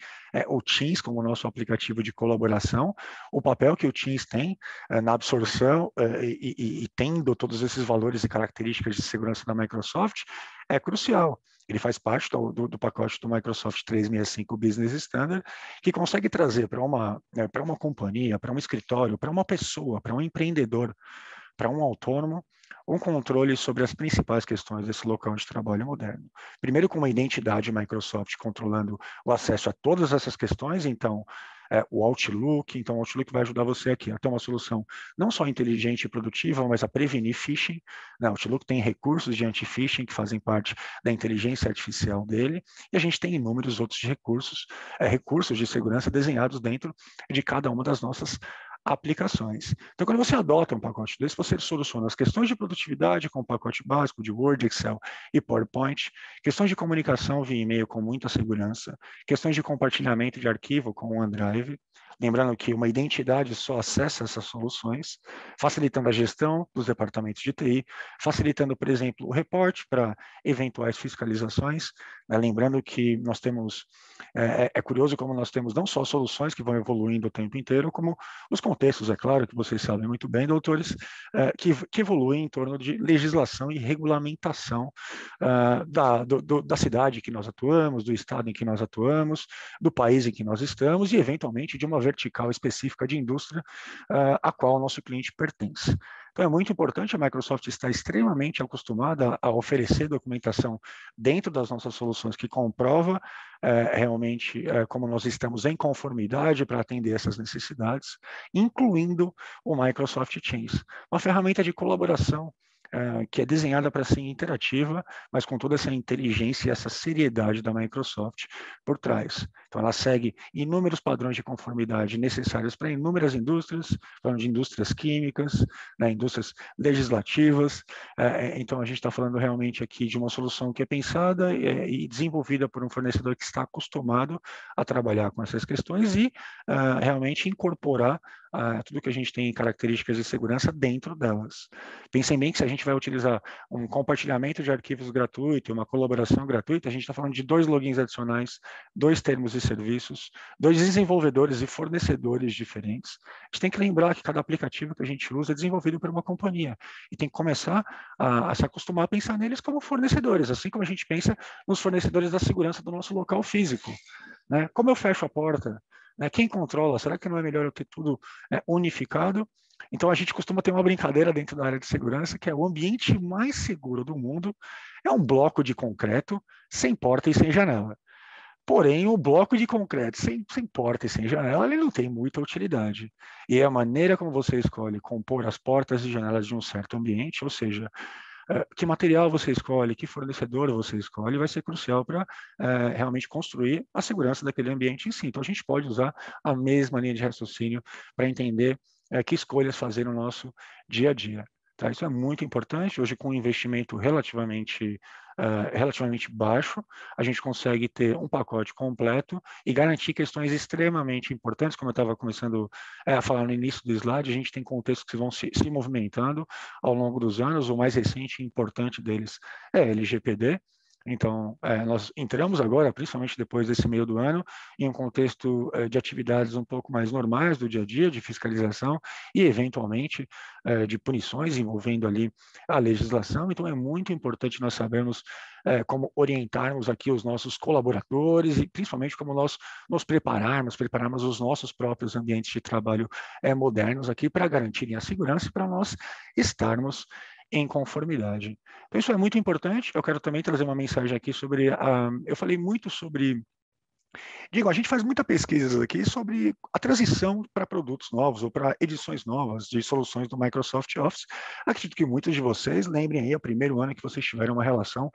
o Teams como nosso aplicativo de colaboração, o papel que o Teams tem na absorção e tendo todos esses valores e características de segurança da Microsoft é crucial. Ele faz parte do pacote do Microsoft 365 Business Standard, que consegue trazer para uma companhia, para um escritório, para uma pessoa, para um empreendedor, para um autônomo, um controle sobre as principais questões desse local de trabalho moderno. Primeiro, com uma identidade Microsoft controlando o acesso a todas essas questões, então, o Outlook, então o Outlook vai ajudar você aqui a ter uma solução não só inteligente e produtiva, mas a prevenir phishing. O Outlook tem recursos de anti-phishing que fazem parte da inteligência artificial dele, e a gente tem inúmeros outros recursos de segurança desenhados dentro de cada uma das nossas aplicações. Então, quando você adota um pacote desse, você soluciona as questões de produtividade com um pacote básico de Word, Excel e PowerPoint, questões de comunicação via e-mail com muita segurança, questões de compartilhamento de arquivo com o OneDrive, lembrando que uma identidade só acessa essas soluções, facilitando a gestão dos departamentos de TI, facilitando, por exemplo, o reporte para eventuais fiscalizações, né? Lembrando que nós temos, é curioso como nós temos não só soluções que vão evoluindo o tempo inteiro, como os contextos, é claro, que vocês sabem muito bem, doutores, que evoluem em torno de legislação e regulamentação da cidade em que nós atuamos, do estado em que nós atuamos, do país em que nós estamos e, eventualmente, de uma vertical específica de indústria a qual o nosso cliente pertence. Então, é muito importante, a Microsoft está extremamente acostumada a oferecer documentação dentro das nossas soluções que comprova realmente como nós estamos em conformidade para atender essas necessidades, incluindo o Microsoft Teams, uma ferramenta de colaboração que é desenhada para ser interativa, mas com toda essa inteligência e essa seriedade da Microsoft por trás. Então, ela segue inúmeros padrões de conformidade necessários para inúmeras indústrias, falando de indústrias químicas, né, indústrias legislativas. Então, a gente está falando realmente aqui de uma solução que é pensada e desenvolvida por um fornecedor que está acostumado a trabalhar com essas questões e realmente incorporar tudo que a gente tem em características de segurança dentro delas. Pensem bem que se a gente vai utilizar um compartilhamento de arquivos gratuito, uma colaboração gratuita, a gente está falando de 2 logins adicionais, 2 termos e serviços, 2 desenvolvedores e fornecedores diferentes. A gente tem que lembrar que cada aplicativo que a gente usa é desenvolvido por uma companhia e tem que começar a se acostumar a pensar neles como fornecedores, assim como a gente pensa nos fornecedores da segurança do nosso local físico, né? Como eu fecho a porta? Quem controla? Será que não é melhor eu ter tudo unificado? Então, a gente costuma ter uma brincadeira dentro da área de segurança, que é o ambiente mais seguro do mundo é um bloco de concreto sem porta e sem janela. Porém, o bloco de concreto sem porta e sem janela, ele não tem muita utilidade. E a maneira como você escolhe compor as portas e janelas de um certo ambiente, ou seja, que material você escolhe, que fornecedor você escolhe, vai ser crucial para realmente construir a segurança daquele ambiente em si. Então, a gente pode usar a mesma linha de raciocínio para entender que escolhas fazer no nosso dia a dia. Tá? Isso é muito importante. Hoje, com um investimento relativamente baixo, a gente consegue ter um pacote completo e garantir questões extremamente importantes, como eu estava começando a falar no início do slide, a gente tem contextos que vão se movimentando ao longo dos anos. O mais recente e importante deles é LGPD, Então, nós entramos agora, principalmente depois desse meio do ano, em um contexto de atividades um pouco mais normais do dia a dia, de fiscalização e, eventualmente, de punições envolvendo ali a legislação. Então, é muito importante nós sabermos como orientarmos aqui os nossos colaboradores e, principalmente, como nós nos prepararmos os nossos próprios ambientes de trabalho modernos aqui para garantirem a segurança e para nós estarmos em conformidade. Então, isso é muito importante. Eu quero também trazer uma mensagem aqui sobre... eu falei muito sobre... Digo, a gente faz muita pesquisa aqui sobre a transição para produtos novos ou para edições novas de soluções do Microsoft Office. Acredito que muitos de vocês lembrem aí o primeiro ano que vocês tiveram uma relação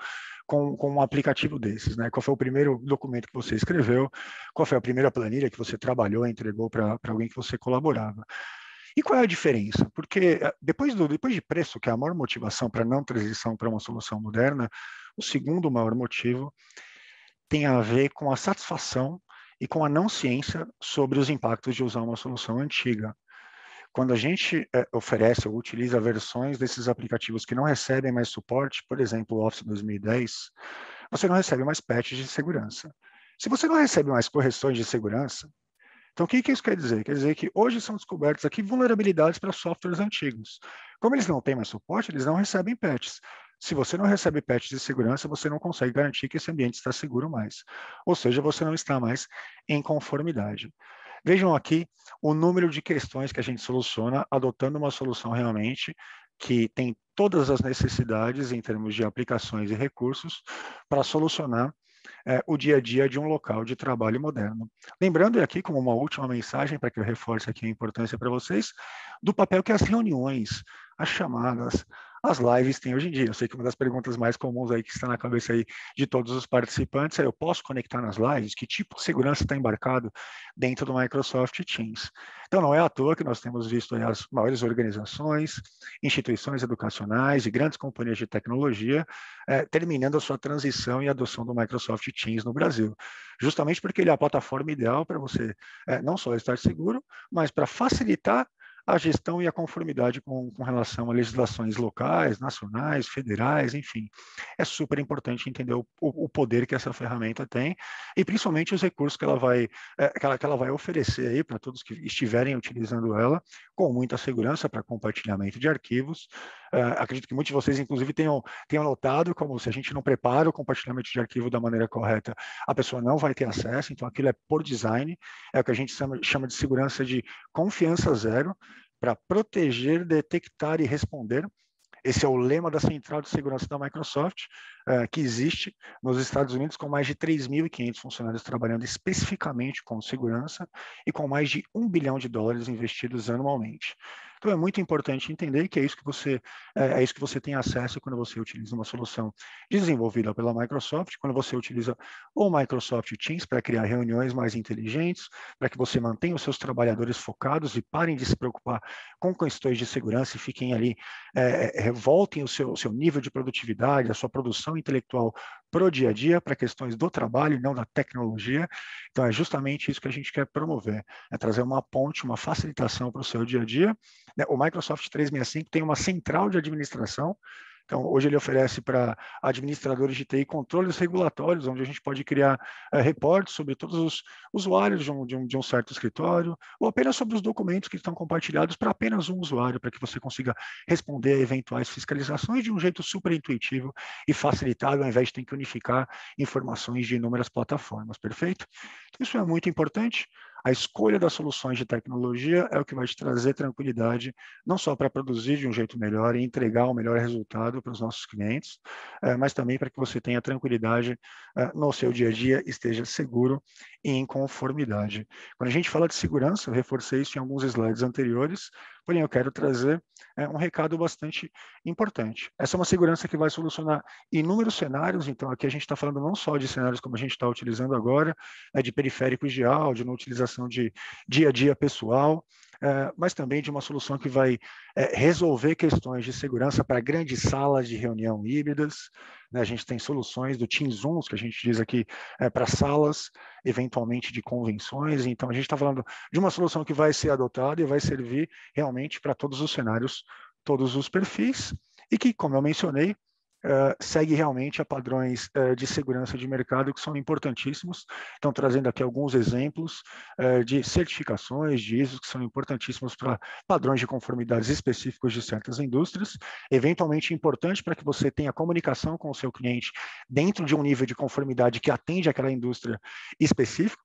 com um aplicativo desses, né? Qual foi o primeiro documento que você escreveu? Qual foi a primeira planilha que você trabalhou e entregou para alguém que você colaborava? E qual é a diferença? Porque depois de preço, que é a maior motivação para não transição para uma solução moderna, o segundo maior motivo tem a ver com a satisfação e com a não ciência sobre os impactos de usar uma solução antiga. Quando a gente oferece ou utiliza versões desses aplicativos que não recebem mais suporte, por exemplo, o Office 2010, você não recebe mais patches de segurança. Se você não recebe mais correções de segurança, então, o que isso quer dizer? Quer dizer que hoje são descobertas aqui vulnerabilidades para softwares antigos. Como eles não têm mais suporte, eles não recebem patches. Se você não recebe patches de segurança, você não consegue garantir que esse ambiente está seguro mais. Ou seja, você não está mais em conformidade. Vejam aqui o número de questões que a gente soluciona, adotando uma solução realmente que tem todas as necessidades em termos de aplicações e recursos para solucionar o dia a dia de um local de trabalho moderno. Lembrando, e aqui como uma última mensagem, para que eu reforce aqui a importância para vocês, do papel que as reuniões, as chamadas, as lives têm hoje em dia. Eu sei que uma das perguntas mais comuns aí que está na cabeça aí de todos os participantes é: eu posso conectar nas lives? Que tipo de segurança está embarcado dentro do Microsoft Teams? Então, não é à toa que nós temos visto aí as maiores organizações, instituições educacionais e grandes companhias de tecnologia terminando a sua transição e adoção do Microsoft Teams no Brasil. Justamente porque ele é a plataforma ideal para você não só estar seguro, mas para facilitar a gestão e a conformidade com relação a legislações locais, nacionais, federais, enfim. É super importante entender o poder que essa ferramenta tem e principalmente os recursos que ela vai oferecer aí para todos que estiverem utilizando ela com muita segurança para compartilhamento de arquivos. Acredito que muitos de vocês, inclusive, tenham notado como se a gente não prepara o compartilhamento de arquivo da maneira correta, a pessoa não vai ter acesso, então aquilo é por design, é o que a gente chama de segurança de confiança zero, para proteger, detectar e responder. Esse é o lema da Central de Segurança da Microsoft, que existe nos Estados Unidos, com mais de 3.500 funcionários trabalhando especificamente com segurança e com mais de $1 bilhão investidos anualmente. Então, é muito importante entender que é isso que você tem acesso quando você utiliza uma solução desenvolvida pela Microsoft, quando você utiliza o Microsoft Teams para criar reuniões mais inteligentes, para que você mantenha os seus trabalhadores focados e parem de se preocupar com questões de segurança e fiquem ali, voltem o seu nível de produtividade, a sua produção intelectual para o dia a dia, para questões do trabalho e não da tecnologia. Então, é justamente isso que a gente quer promover, é trazer uma ponte, uma facilitação para o seu dia a dia. O Microsoft 365 tem uma central de administração. Então, hoje ele oferece para administradores de TI controles regulatórios, onde a gente pode criar reportes sobre todos os usuários de um certo escritório, ou apenas sobre os documentos que estão compartilhados para apenas um usuário, para que você consiga responder a eventuais fiscalizações de um jeito super intuitivo e facilitado, ao invés de ter que unificar informações de inúmeras plataformas, perfeito? Isso é muito importante. A escolha das soluções de tecnologia é o que vai te trazer tranquilidade, não só para produzir de um jeito melhor e entregar o melhor resultado para os nossos clientes, mas também para que você tenha tranquilidade no seu dia a dia, esteja seguro e em conformidade. Quando a gente fala de segurança, eu reforcei isso em alguns slides anteriores, porém eu quero trazer um recado bastante importante. Essa é uma segurança que vai solucionar inúmeros cenários, então aqui a gente está falando não só de cenários como a gente está utilizando agora, de periféricos de áudio, na utilização de dia a dia pessoal, mas também de uma solução que vai resolver questões de segurança para grandes salas de reunião híbridas. Né? A gente tem soluções do Teams Zooms, que a gente diz aqui, para salas, eventualmente de convenções. Então, a gente está falando de uma solução que vai ser adotada e vai servir realmente para todos os cenários, todos os perfis, e que, como eu mencionei, segue realmente a padrões de segurança de mercado que são importantíssimos. Então, trazendo aqui alguns exemplos de certificações de ISO que são importantíssimos para padrões de conformidades específicos de certas indústrias, eventualmente importante para que você tenha comunicação com o seu cliente dentro de um nível de conformidade que atende àquela indústria específica.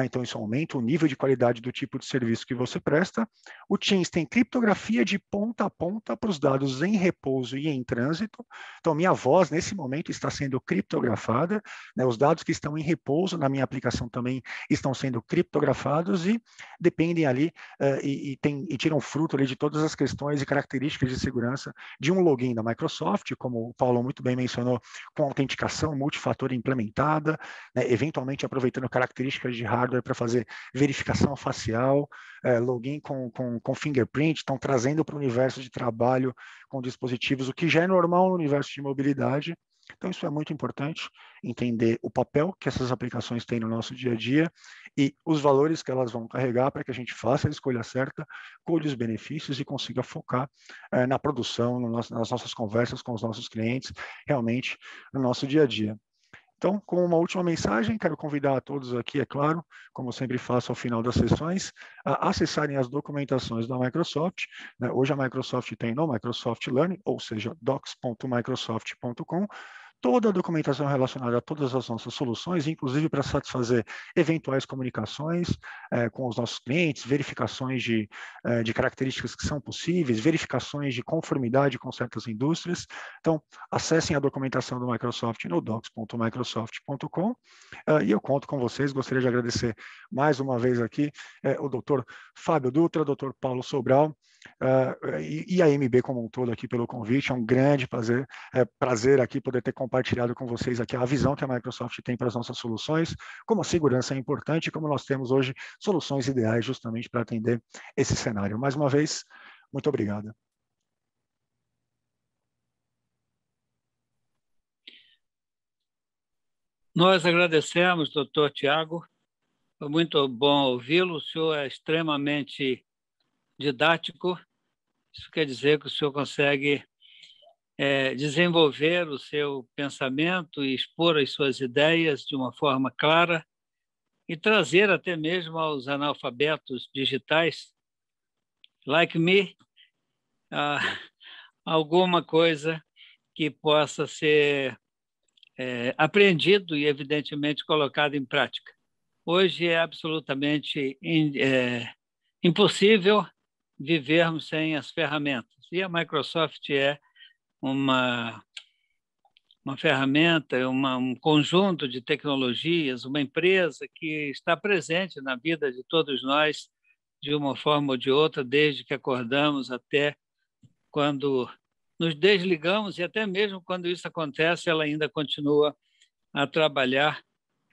Então, isso aumenta o nível de qualidade do tipo de serviço que você presta. O Teams tem criptografia de ponta a ponta para os dados em repouso e em trânsito. Então, minha voz, nesse momento, está sendo criptografada. Os dados que estão em repouso na minha aplicação também estão sendo criptografados e dependem ali e tiram fruto ali de todas as questões e características de segurança de um login da Microsoft, como o Paulo muito bem mencionou, com autenticação multifator implementada, eventualmente aproveitando características de hardware para fazer verificação facial, login com fingerprint, estão trazendo para o universo de trabalho com dispositivos, o que já é normal no universo de mobilidade. Então, isso é muito importante, entender o papel que essas aplicações têm no nosso dia a dia e os valores que elas vão carregar para que a gente faça a escolha certa, colhe os benefícios e consiga focar na produção, nas nossas conversas com os nossos clientes, realmente no nosso dia a dia. Então, como uma última mensagem, quero convidar a todos aqui, é claro, como sempre faço ao final das sessões, a acessarem as documentações da Microsoft. Hoje a Microsoft tem no Microsoft Learning, ou seja, docs.microsoft.com, toda a documentação relacionada a todas as nossas soluções, inclusive para satisfazer eventuais comunicações com os nossos clientes, verificações de características que são possíveis, verificações de conformidade com certas indústrias. Então, acessem a documentação do Microsoft no docs.microsoft.com e eu conto com vocês. Gostaria de agradecer mais uma vez aqui o Dr. Fábio Dutra, o Dr. Paulo Sobral, e a MB como um todo aqui pelo convite. É um grande prazer aqui poder ter compartilhado com vocês aqui a visão que a Microsoft tem para as nossas soluções, como a segurança é importante e como nós temos hoje soluções ideais justamente para atender esse cenário. Mais uma vez, muito obrigado. Nós agradecemos, doutor Tiago. Foi muito bom ouvi-lo. O senhor é extremamente didático. Isso quer dizer que o senhor consegue desenvolver o seu pensamento e expor as suas ideias de uma forma clara e trazer até mesmo aos analfabetos digitais, like me, alguma coisa que possa ser aprendido e, evidentemente, colocado em prática. Hoje é absolutamente impossível vivermos sem as ferramentas. E a Microsoft é uma ferramenta, um conjunto de tecnologias, uma empresa que está presente na vida de todos nós de uma forma ou de outra, desde que acordamos até quando nos desligamos, e até mesmo quando isso acontece, ela ainda continua a trabalhar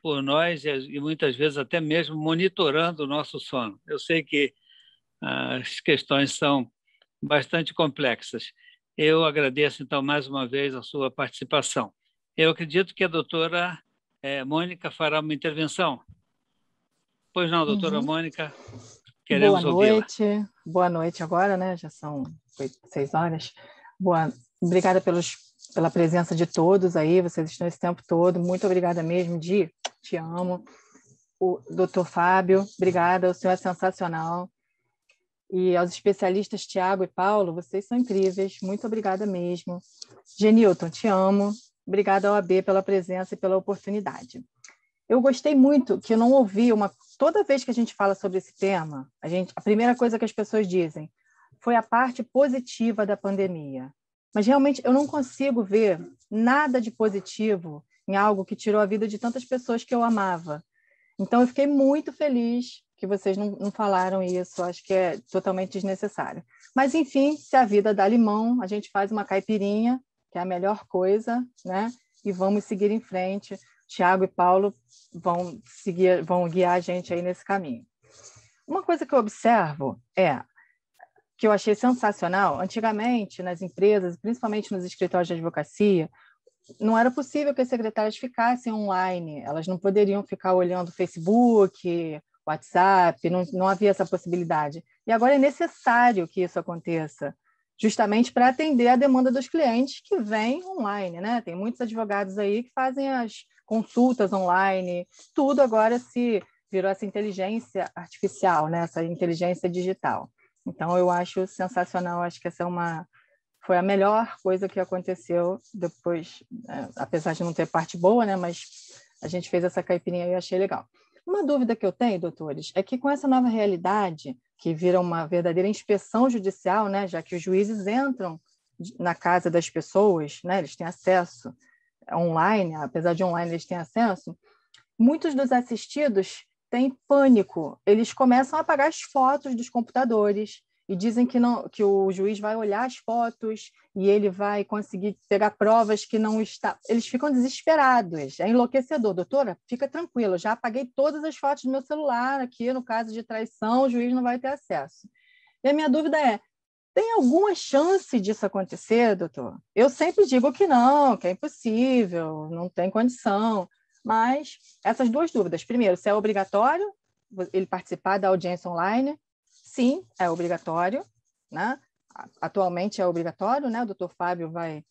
por nós e muitas vezes até mesmo monitorando o nosso sono. Eu sei que as questões são bastante complexas. Eu agradeço, então, mais uma vez a sua participação. Eu acredito que a doutora Mônica fará uma intervenção. Pois não, doutora Mônica, queremos ouvi-la. Boa noite agora, né? Já são 6 horas. Obrigada pela presença de todos aí, vocês estão esse tempo todo. Muito obrigada mesmo, Di, te amo. O doutor Fábio, obrigada, o senhor é sensacional. E aos especialistas Tiago e Paulo, vocês são incríveis, muito obrigada mesmo. Genilton, te amo. Obrigada ao AB pela presença e pela oportunidade. Eu gostei muito que eu não ouvi toda vez que a gente fala sobre esse tema, a primeira coisa que as pessoas dizem foi a parte positiva da pandemia. Mas realmente eu não consigo ver nada de positivo em algo que tirou a vida de tantas pessoas que eu amava. Então eu fiquei muito feliz que vocês não falaram isso, acho que é totalmente desnecessário. Mas, enfim, se a vida dá limão, a gente faz uma caipirinha, que é a melhor coisa, né? E vamos seguir em frente. Tiago e Paulo vão guiar a gente aí nesse caminho. Uma coisa que eu observo que eu achei sensacional, antigamente, nas empresas, principalmente nos escritórios de advocacia, não era possível que as secretárias ficassem online, elas não poderiam ficar olhando Facebook, WhatsApp, não havia essa possibilidade. E agora é necessário que isso aconteça. justamente para atender a demanda dos clientes que vêm online, né? Tem muitos advogados aí que fazem as consultas online, tudo agora se virou essa inteligência artificial, né? Essa inteligência digital. Então, eu acho sensacional, acho que essa foi a melhor coisa que aconteceu depois, apesar de não ter parte boa, né? Mas a gente fez essa caipirinha e eu achei legal. Uma dúvida que eu tenho, doutores, é que com essa nova realidade, que vira uma verdadeira inspeção judicial, né? Já que os juízes entram na casa das pessoas, né? Eles têm acesso online, apesar de online eles têm acesso, muitos dos assistidos têm pânico. Eles começam a apagar as fotos dos computadores e dizem que o juiz vai olhar as fotos e ele vai conseguir pegar provas que não está. Eles ficam desesperados. É enlouquecedor. Doutora, fica tranquila, já apaguei todas as fotos do meu celular aqui, no caso de traição, o juiz não vai ter acesso. E a minha dúvida é, tem alguma chance disso acontecer, doutor? Eu sempre digo que não, que é impossível, não tem condição. Mas essas duas dúvidas. Primeiro, se é obrigatório ele participar da audiência online? Sim, é obrigatório, né? Atualmente é obrigatório, né? O doutor Fábio vai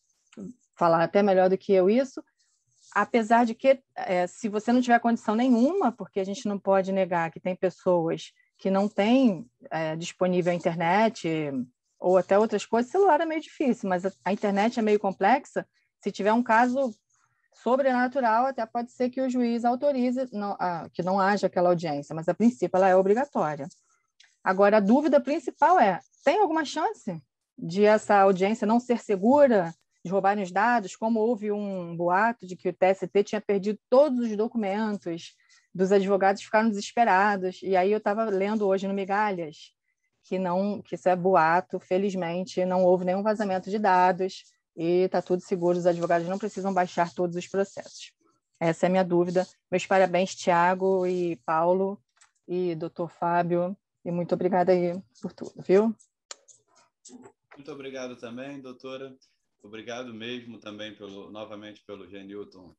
falar até melhor do que eu isso. Apesar de que, se você não tiver condição nenhuma, porque a gente não pode negar que tem pessoas que não têm disponível a internet ou até outras coisas, celular é meio difícil, mas a internet é meio complexa. Se tiver um caso sobrenatural, até pode ser que o juiz autorize que não haja aquela audiência, mas a princípio ela é obrigatória. Agora, a dúvida principal é, tem alguma chance de essa audiência não ser segura, de roubarem os dados, como houve um boato de que o TST tinha perdido todos os documentos dos advogados, ficaram desesperados, e aí eu estava lendo hoje no Migalhas que isso é boato, felizmente não houve nenhum vazamento de dados, e está tudo seguro, os advogados não precisam baixar todos os processos. Essa é a minha dúvida. Meus parabéns, Tiago e Paulo e doutor Fábio, e muito obrigada aí por tudo, viu? Muito obrigado também, doutora. Obrigado mesmo também novamente pelo Genilton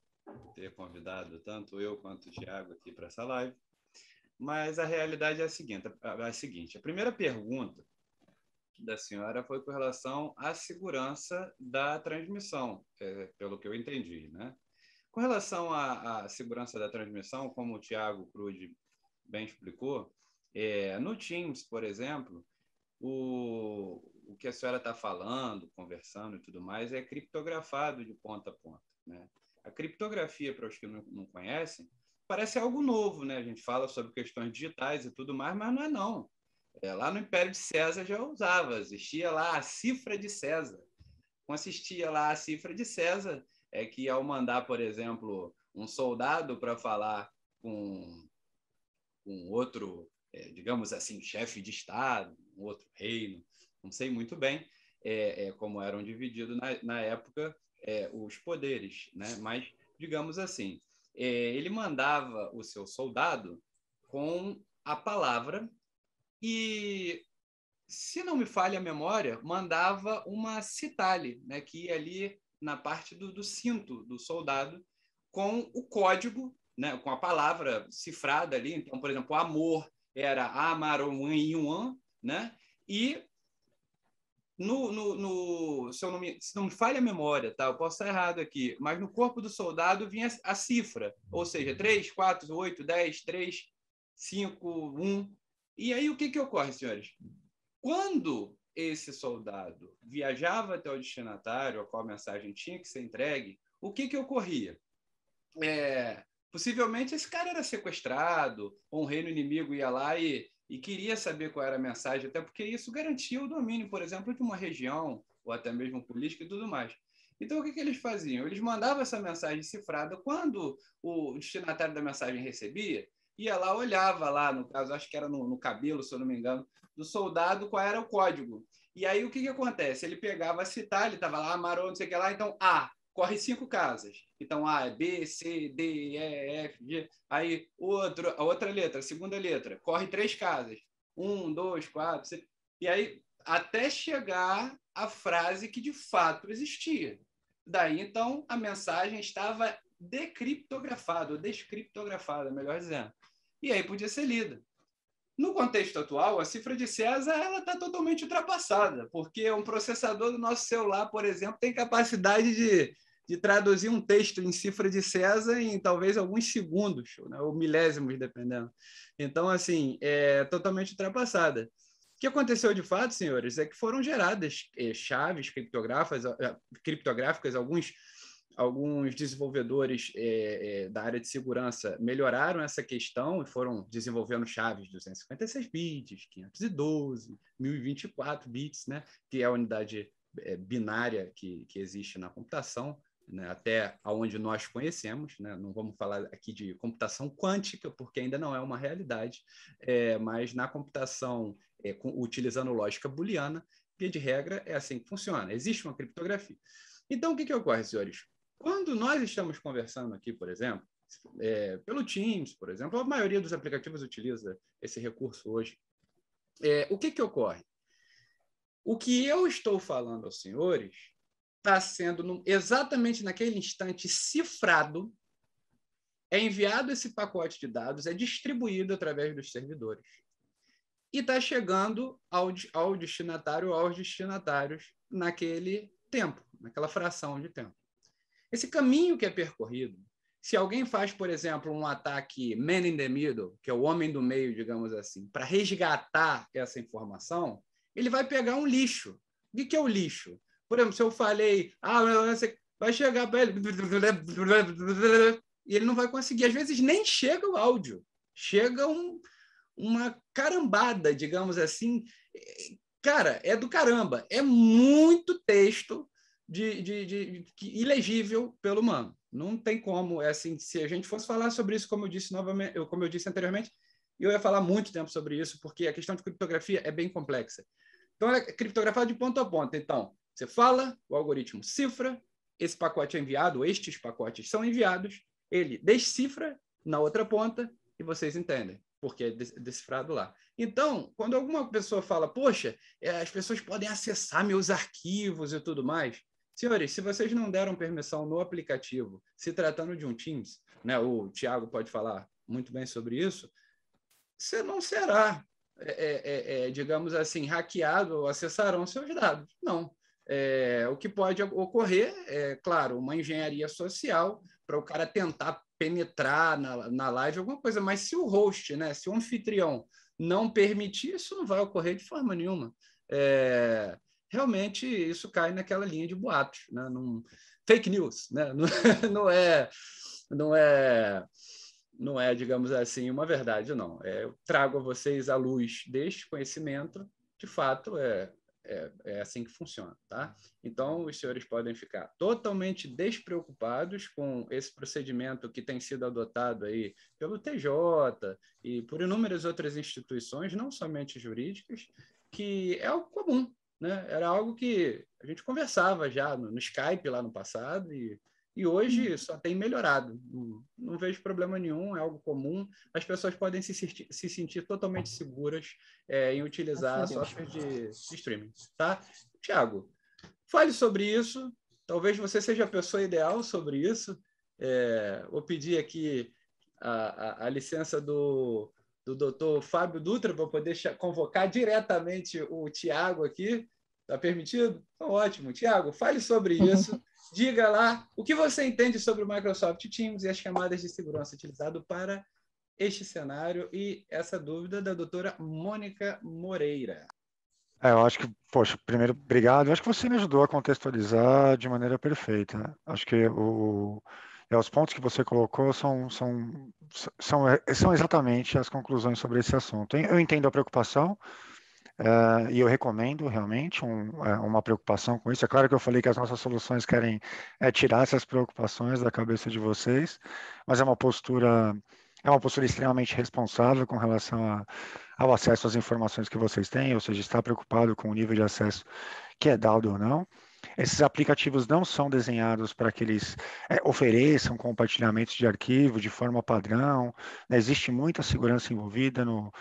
ter convidado tanto eu quanto o Tiago aqui para essa live. Mas a realidade é a seguinte. A primeira pergunta da senhora foi com relação à segurança da transmissão, pelo que eu entendi, né? Com relação à segurança da transmissão, como o Tiago Crude bem explicou, no Teams, por exemplo, o que a senhora está falando, conversando e tudo mais, é criptografado de ponta a ponta, né? A criptografia, para os que não conhecem, parece algo novo, né? A gente fala sobre questões digitais e tudo mais, mas não é não. Lá no Império de César já usava, existia lá a cifra de César. Consistia lá a cifra de César, que ao mandar, por exemplo, um soldado para falar com outro, digamos assim, chefe de Estado, um outro reino, não sei muito bem como eram divididos na época os poderes, né? Mas, digamos assim, ele mandava o seu soldado com a palavra e, se não me falha a memória, mandava uma citale, né, que ia ali na parte do cinto do soldado com o código, né, com a palavra cifrada ali. Então, por exemplo, amor era Amaruan, né? E se não me falha a memória, tá? Eu posso estar errado aqui, mas no corpo do soldado vinha a cifra, ou seja, 3, 4, 8, 10, 3, 5, 1. E aí o que ocorre, senhores? Quando esse soldado viajava até o destinatário, a qual a mensagem tinha que ser entregue, o que ocorria? Possivelmente esse cara era sequestrado, ou um reino inimigo ia lá e queria saber qual era a mensagem, até porque isso garantia o domínio, por exemplo, de uma região, ou até mesmo política e tudo mais. Então, o que eles faziam? Eles mandavam essa mensagem cifrada. Quando o destinatário da mensagem recebia, ia lá, olhava lá, no caso, acho que era no cabelo, se eu não me engano, do soldado, qual era o código. E aí, o que acontece? Ele pegava a citar, ele estava lá, Amarô, não sei o que lá, então, A, corre 5 casas. Então, A é B, C, D, E, F, G. Aí, a outra letra, a segunda letra, corre 3 casas. 1, 2, 4, 5. E aí, até chegar a frase que de fato existia. Daí, então, a mensagem estava decriptografada, ou descriptografada, melhor dizendo. E aí podia ser lida. No contexto atual, a cifra de César está totalmente ultrapassada, porque um processador do nosso celular, por exemplo, tem capacidade de traduzir um texto em cifra de César em talvez alguns segundos, né, ou milésimos, dependendo. Então, assim, é totalmente ultrapassada. O que aconteceu de fato, senhores, é que foram geradas chaves criptográficas, alguns desenvolvedores da área de segurança melhoraram essa questão e foram desenvolvendo chaves de 256 bits, 512, 1024 bits, né, que é a unidade binária que existe na computação, né, até onde nós conhecemos, né? Não vamos falar aqui de computação quântica, porque ainda não é uma realidade, mas na computação utilizando lógica booleana, via de regra, é assim que funciona. Existe uma criptografia. Então, o que ocorre, senhores? Quando nós estamos conversando aqui, por exemplo, pelo Teams, por exemplo, a maioria dos aplicativos utiliza esse recurso hoje. O que ocorre? O que eu estou falando aos senhores está sendo exatamente naquele instante cifrado, é enviado esse pacote de dados, é distribuído através dos servidores e está chegando ao destinatário, aos destinatários naquele tempo, naquela fração de tempo. Esse caminho que é percorrido, se alguém faz, por exemplo, um ataque man in the middle, que é o homem do meio, digamos assim, para resgatar essa informação, ele vai pegar um lixo. O que é o lixo? Por exemplo, se eu falei, você vai chegar para ele, e ele não vai conseguir. Às vezes nem chega o áudio, chega uma carambada, digamos assim. Cara, é do caramba. É muito texto ilegível pelo humano. Não tem como. Assim, se a gente fosse falar sobre isso, como eu disse anteriormente, eu ia falar muito tempo sobre isso, porque a questão de criptografia é bem complexa. Então, ela é criptografada de ponto a ponto. Então, você fala, o algoritmo cifra, esse pacote é enviado, estes pacotes são enviados, ele descifra na outra ponta e vocês entendem, porque é decifrado lá. Então, quando alguma pessoa fala, poxa, as pessoas podem acessar meus arquivos e tudo mais, senhores, se vocês não deram permissão no aplicativo, se tratando de um Teams, né, o Thiago pode falar muito bem sobre isso, você não será, digamos assim, hackeado ou acessarão seus dados. Não. O que pode ocorrer é, claro, uma engenharia social para o cara tentar penetrar na live, alguma coisa, mas se o host, né, se o anfitrião não permitir, isso não vai ocorrer de forma nenhuma. Realmente, isso cai naquela linha de boatos, né? Fake news, né? Não é, digamos assim, uma verdade, não. Eu trago a vocês à luz deste conhecimento, de fato, é assim que funciona, tá? Então, os senhores podem ficar totalmente despreocupados com esse procedimento que tem sido adotado aí pelo TJ e por inúmeras outras instituições, não somente jurídicas, que é algo comum, né? Era algo que a gente conversava já no Skype lá no passado e hoje só tem melhorado. Não vejo problema nenhum, é algo comum. As pessoas podem se sentir totalmente seguras em utilizar software de streaming. Tá? Thiago, fale sobre isso. Talvez você seja a pessoa ideal sobre isso. Vou pedir aqui a licença do Dr. Fábio Dutra para poder convocar diretamente o Thiago aqui. Está permitido? Então, ótimo. Thiago, fale sobre isso. Diga lá o que você entende sobre o Microsoft Teams e as camadas de segurança utilizado para este cenário e essa dúvida da doutora Mônica Moreira. Eu acho que, poxa, primeiro, obrigado. Eu acho que você me ajudou a contextualizar de maneira perfeita. Acho que os pontos que você colocou são exatamente as conclusões sobre esse assunto. Eu entendo a preocupação. E eu recomendo realmente uma preocupação com isso. É claro que eu falei que as nossas soluções querem tirar essas preocupações da cabeça de vocês, mas é uma postura extremamente responsável com relação ao acesso às informações que vocês têm, ou seja, está preocupado com o nível de acesso que é dado ou não. Esses aplicativos não são desenhados para que eles ofereçam compartilhamentos de arquivo de forma padrão, né? Existe muita segurança envolvida no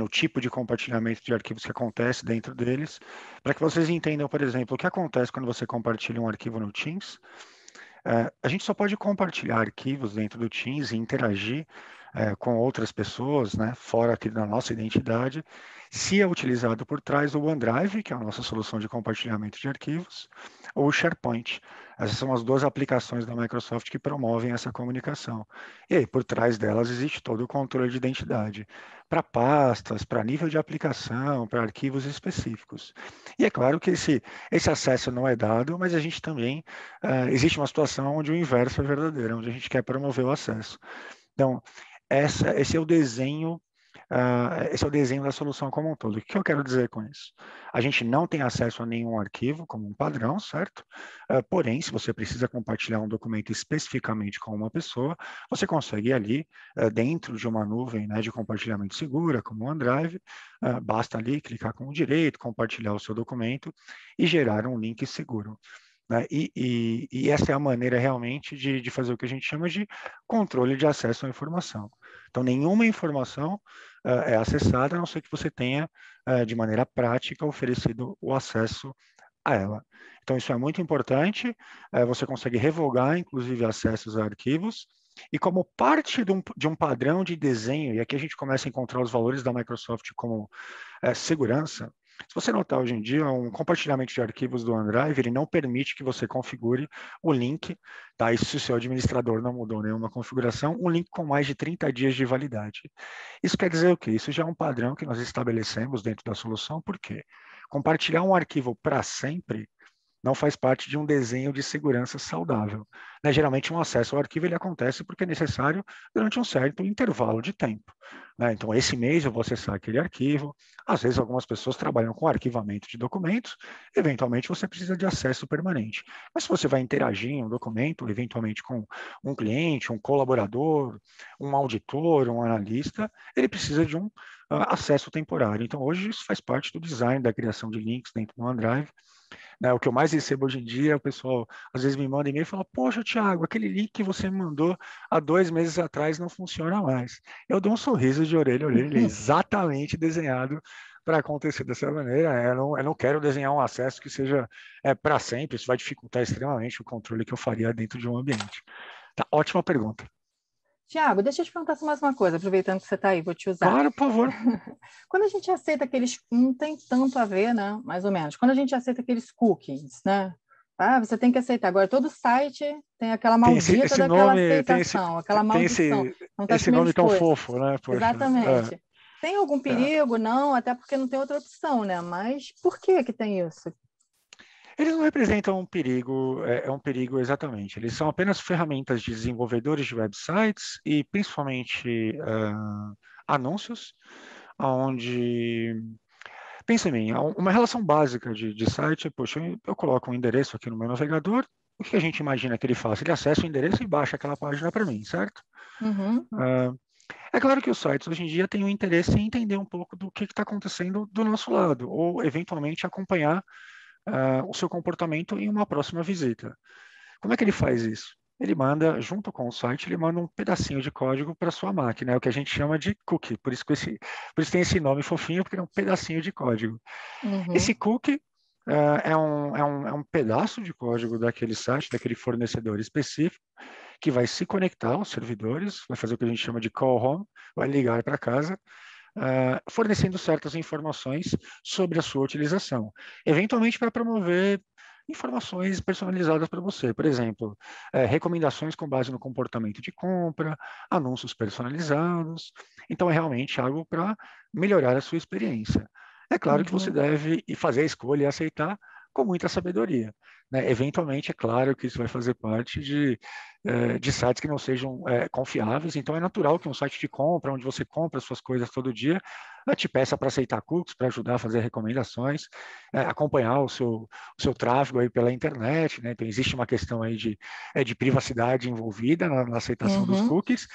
tipo de compartilhamento de arquivos que acontece dentro deles. Para que vocês entendam, por exemplo, o que acontece quando você compartilha um arquivo no Teams. A gente só pode compartilhar arquivos dentro do Teams e interagir com outras pessoas, né, fora aqui da nossa identidade, se é utilizado por trás do OneDrive, que é a nossa solução de compartilhamento de arquivos, ou o SharePoint. Essas são as duas aplicações da Microsoft que promovem essa comunicação. E aí, por trás delas, existe todo o controle de identidade, para pastas, para nível de aplicação, para arquivos específicos. E é claro que esse acesso não é dado, mas a gente também, existe uma situação onde o inverso é verdadeiro, onde a gente quer promover o acesso. Então, esse é o desenho da solução como um todo. O que eu quero dizer com isso? A gente não tem acesso a nenhum arquivo como um padrão, certo? Porém, se você precisa compartilhar um documento especificamente com uma pessoa, você consegue ir ali dentro de uma nuvem, né, de compartilhamento segura, como o OneDrive, basta ali clicar com o direito, compartilhar o seu documento e gerar um link seguro. Né? E essa é a maneira realmente de fazer o que a gente chama de controle de acesso à informação. Então, nenhuma informação é acessada, a não ser que você tenha, de maneira prática, oferecido o acesso a ela. Então, isso é muito importante, você consegue revogar, inclusive, acessos a arquivos, e como parte de um padrão de desenho, e aqui a gente começa a encontrar os valores da Microsoft como segurança. Se você notar hoje em dia, um compartilhamento de arquivos do OneDrive, ele não permite que você configure o link, tá? Isso se o seu administrador não mudou nenhuma configuração, um link com mais de 30 dias de validade. Isso quer dizer o quê? Isso já é um padrão que nós estabelecemos dentro da solução, por quê? Compartilhar um arquivo para sempre não faz parte de um desenho de segurança saudável. Né? Geralmente, um acesso ao arquivo ele acontece porque é necessário durante um certo intervalo de tempo. Né? Então, esse mês eu vou acessar aquele arquivo. Às vezes, algumas pessoas trabalham com arquivamento de documentos. Eventualmente, você precisa de acesso permanente. Mas se você vai interagir em um documento, eventualmente com um cliente, um colaborador, um auditor, um analista, ele precisa de um acesso temporário. Então, hoje, isso faz parte do design da criação de links dentro do OneDrive. Né, o que eu mais recebo hoje em dia, o pessoal às vezes me manda e-mail e fala, poxa, Thiago, aquele link que você me mandou há 2 meses atrás não funciona mais. Eu dou um sorriso de orelha a orelha, ele é exatamente desenhado para acontecer dessa maneira. Eu não quero desenhar um acesso que seja para sempre, isso vai dificultar extremamente o controle que eu faria dentro de um ambiente. Tá, ótima pergunta. Tiago, deixa eu te perguntar mais uma coisa, aproveitando que você está aí, vou te usar. Claro, por favor. Quando a gente aceita aqueles... Não tem tanto a ver, né? Mais ou menos. Quando a gente aceita aqueles cookies, né? Você tem que aceitar. Agora, todo site tem aquela maldita daquela nome, aceitação, aquela maldição. Esse nome tão fofo, né? Poxa. Exatamente. Tem algum perigo? Não, até porque não tem outra opção, né? Mas por que tem isso? Eles não representam um perigo, é um perigo exatamente. Eles são apenas ferramentas de desenvolvedores de websites e principalmente anúncios, onde... Pensa em mim, uma relação básica de site, poxa, eu coloco um endereço aqui no meu navegador, o que a gente imagina que ele faça? Ele acessa o endereço e baixa aquela página para mim, certo? Uhum. É claro que os sites hoje em dia têm um interesse em entender um pouco do que está acontecendo do nosso lado, ou eventualmente acompanhar o seu comportamento em uma próxima visita. Como é que ele faz isso? Ele manda, junto com o site, ele manda um pedacinho de código para a sua máquina, é o que a gente chama de cookie, por isso tem esse nome fofinho, porque é um pedacinho de código. Uhum. Esse cookie é um pedaço de código daquele site, daquele fornecedor específico, que vai se conectar aos servidores, vai fazer o que a gente chama de call home, vai ligar para casa, fornecendo certas informações sobre a sua utilização, eventualmente para promover informações personalizadas para você, por exemplo, recomendações com base no comportamento de compra, anúncios personalizados. Então, é realmente algo para melhorar a sua experiência. É claro que você deve fazer a escolha e aceitar com muita sabedoria. Né? Eventualmente, é claro que isso vai fazer parte de sites que não sejam confiáveis, então é natural que um site de compra, onde você compra suas coisas todo dia, te peça para aceitar cookies, para ajudar a fazer recomendações, acompanhar o seu tráfego aí pela internet, né? Então existe uma questão aí de privacidade envolvida na aceitação dos cookies,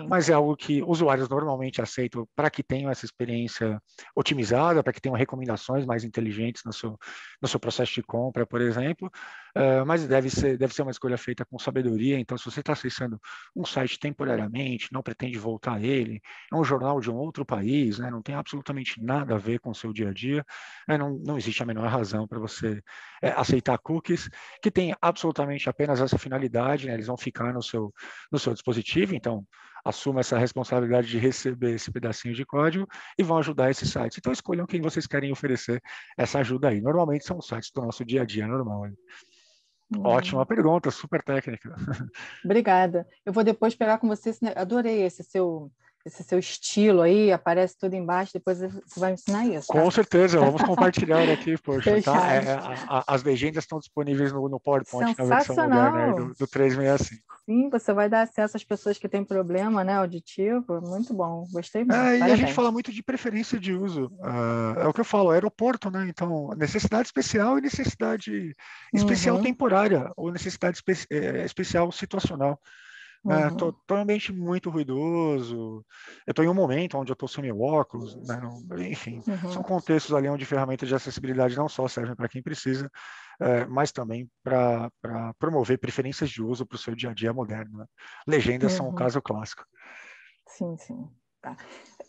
mas é algo que usuários normalmente aceitam para que tenham essa experiência otimizada, para que tenham recomendações mais inteligentes no seu processo de compra, por exemplo, mas deve ser uma escolha feita com sabedoria. Então, se você está acessando um site temporariamente, não pretende voltar a ele, é um jornal de um outro país, né, não tem absolutamente nada a ver com o seu dia a dia, não existe a menor razão para você aceitar cookies que tem absolutamente apenas essa finalidade, né, eles vão ficar no seu dispositivo, então assumam essa responsabilidade de receber esse pedacinho de código e vão ajudar esses sites. Então, escolham quem vocês querem oferecer essa ajuda aí. Normalmente são sites do nosso dia a dia normal. Ótima pergunta, super técnica. Obrigada. Eu vou depois pegar com você. Adorei esse seu estilo aí, aparece tudo embaixo, depois você vai me ensinar isso. Tá? Com certeza, vamos compartilhar aqui, poxa, tá? As legendas estão disponíveis no PowerPoint na versão moderna aí do 365. Sim, você vai dar acesso às pessoas que têm problema, né, auditivo, muito bom, gostei muito. E a gente fala muito de preferência de uso, é o que eu falo, aeroporto, né, então necessidade especial e necessidade especial temporária, ou necessidade especial situacional. Estou em um ambiente muito ruidoso, eu estou em um momento onde eu estou sem meu óculos, né? Enfim, são contextos ali onde ferramentas de acessibilidade não só servem para quem precisa, mas também para promover preferências de uso para o seu dia a dia moderno. Né? Legendas são um caso clássico. Sim, sim. Tá.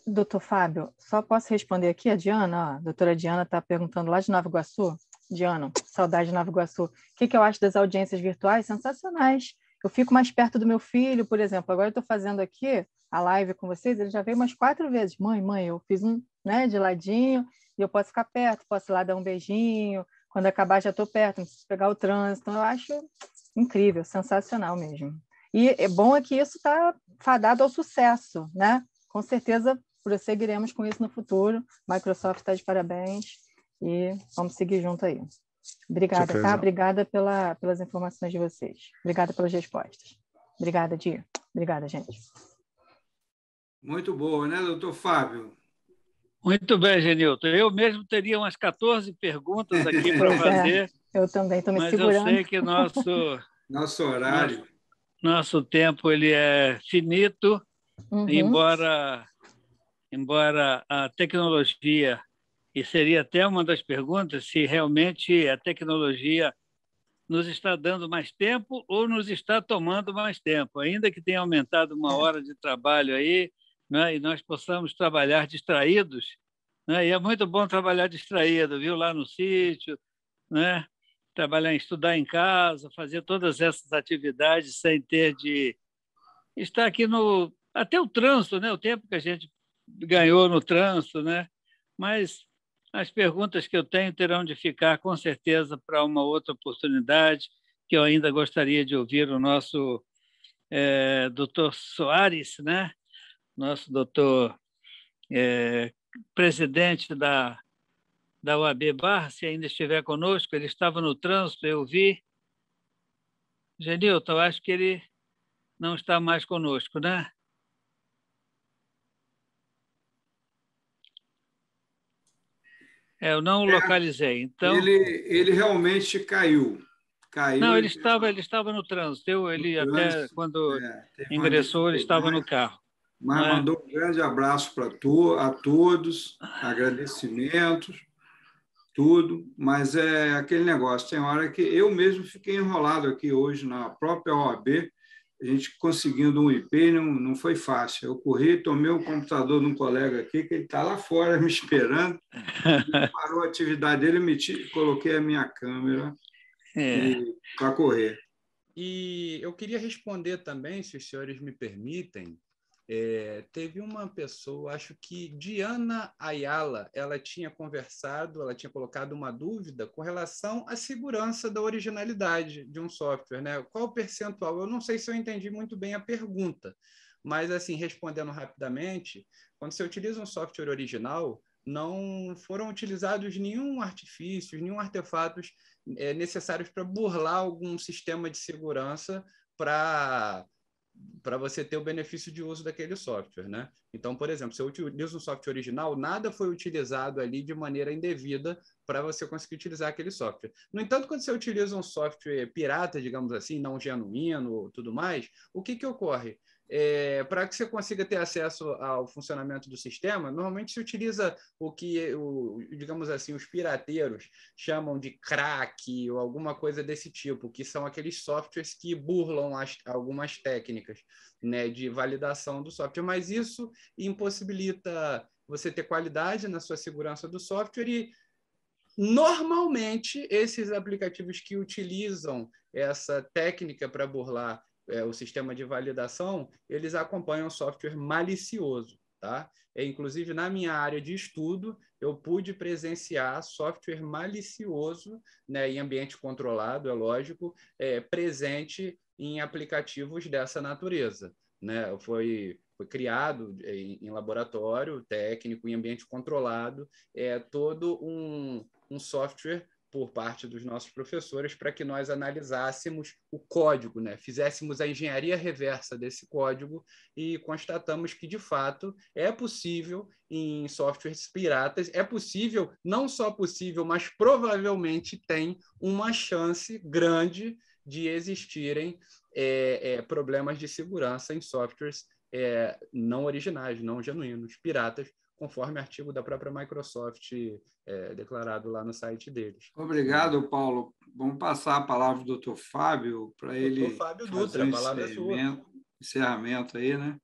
Doutor Fábio, só posso responder aqui a Diana? A doutora Diana está perguntando lá de Nova Iguaçu. Diana, saudade de Nova Iguaçu. O que eu acho das audiências virtuais? Sensacionais. Eu fico mais perto do meu filho, por exemplo. Agora eu estou fazendo aqui a live com vocês, ele já veio umas 4 vezes. Mãe, eu fiz de ladinho e eu posso ficar perto, posso ir lá dar um beijinho. Quando acabar, já estou perto, não preciso pegar o trânsito. Eu acho incrível, sensacional mesmo. E é bom que isso está fadado ao sucesso, né? Com certeza prosseguiremos com isso no futuro. Microsoft está de parabéns e vamos seguir junto aí. Obrigada, tá? Obrigada pelas informações de vocês. Obrigada pelas respostas. Obrigada, Dia. Obrigada, gente. Muito boa, né, doutor Fábio? Muito bem, Genilton. Eu mesmo teria umas 14 perguntas aqui para fazer. Eu também estou me segurando. Mas eu sei que nosso horário. Nosso tempo ele é finito, embora a tecnologia, e seria até uma das perguntas, se realmente a tecnologia nos está dando mais tempo ou nos está tomando mais tempo, ainda que tenha aumentado 1 hora de trabalho aí, né, e nós possamos trabalhar distraídos, né, e é muito bom trabalhar distraído, viu, lá no sítio, né, estudar em casa, fazer todas essas atividades sem ter de estar aqui até o trânsito, né, o tempo que a gente ganhou no trânsito, né, mas as perguntas que eu tenho terão de ficar, com certeza, para uma outra oportunidade, que eu ainda gostaria de ouvir o nosso doutor Soares, né? Nosso doutor presidente da OAB Barra, se ainda estiver conosco, ele estava no trânsito, eu vi. Genilton, eu acho que ele não está mais conosco, né? Eu não o localizei. Então, ele realmente caiu. Não, ele estava no trânsito. Até quando ingressou, ele estava no carro. Mas mandou um grande abraço para a todos, agradecimentos, tudo. Mas é aquele negócio, tem hora que eu mesmo fiquei enrolado aqui hoje na própria OAB, a gente conseguindo um IP não foi fácil. Eu corri, tomei o computador de um colega aqui, que ele está lá fora me esperando, parou a atividade dele, coloquei a minha câmera para correr. E eu queria responder também, se os senhores me permitem. Teve uma pessoa, acho que Diana Ayala, ela tinha colocado uma dúvida com relação à segurança da originalidade de um software, né? Qual o percentual? Eu não sei se eu entendi muito bem a pergunta, mas, assim, respondendo rapidamente, quando você utiliza um software original, não foram utilizados nenhum artifício, nenhum artefatos necessários para burlar algum sistema de segurança para você ter o benefício de uso daquele software, né? Então, por exemplo, se eu utilizo um software original, nada foi utilizado ali de maneira indevida para você conseguir utilizar aquele software. No entanto, quando você utiliza um software pirata, digamos assim, não genuíno, tudo mais, o que ocorre? Para que você consiga ter acesso ao funcionamento do sistema, normalmente se utiliza digamos assim, os pirateiros chamam de crack ou alguma coisa desse tipo, que são aqueles softwares que burlam algumas técnicas, né, de validação do software, mas isso impossibilita você ter qualidade na sua segurança do software e normalmente esses aplicativos que utilizam essa técnica para burlar o sistema de validação, eles acompanham software malicioso. Tá? Inclusive, na minha área de estudo, eu pude presenciar software malicioso, né, em ambiente controlado, é lógico, presente em aplicativos dessa natureza. Né? Foi criado em laboratório técnico, em ambiente controlado, todo um software por parte dos nossos professores para que nós analisássemos o código, né? Fizéssemos a engenharia reversa desse código e constatamos que, de fato, é possível em softwares piratas, é possível, não só possível, mas provavelmente tem uma chance grande de existirem problemas de segurança em softwares não originais, não genuínos, piratas, conforme artigo da própria Microsoft declarado lá no site deles. Obrigado, Paulo. Vamos passar a palavra do Dr. Fábio para ele Fábio fazer Dutra, a palavra é sua. Encerramento aí, né?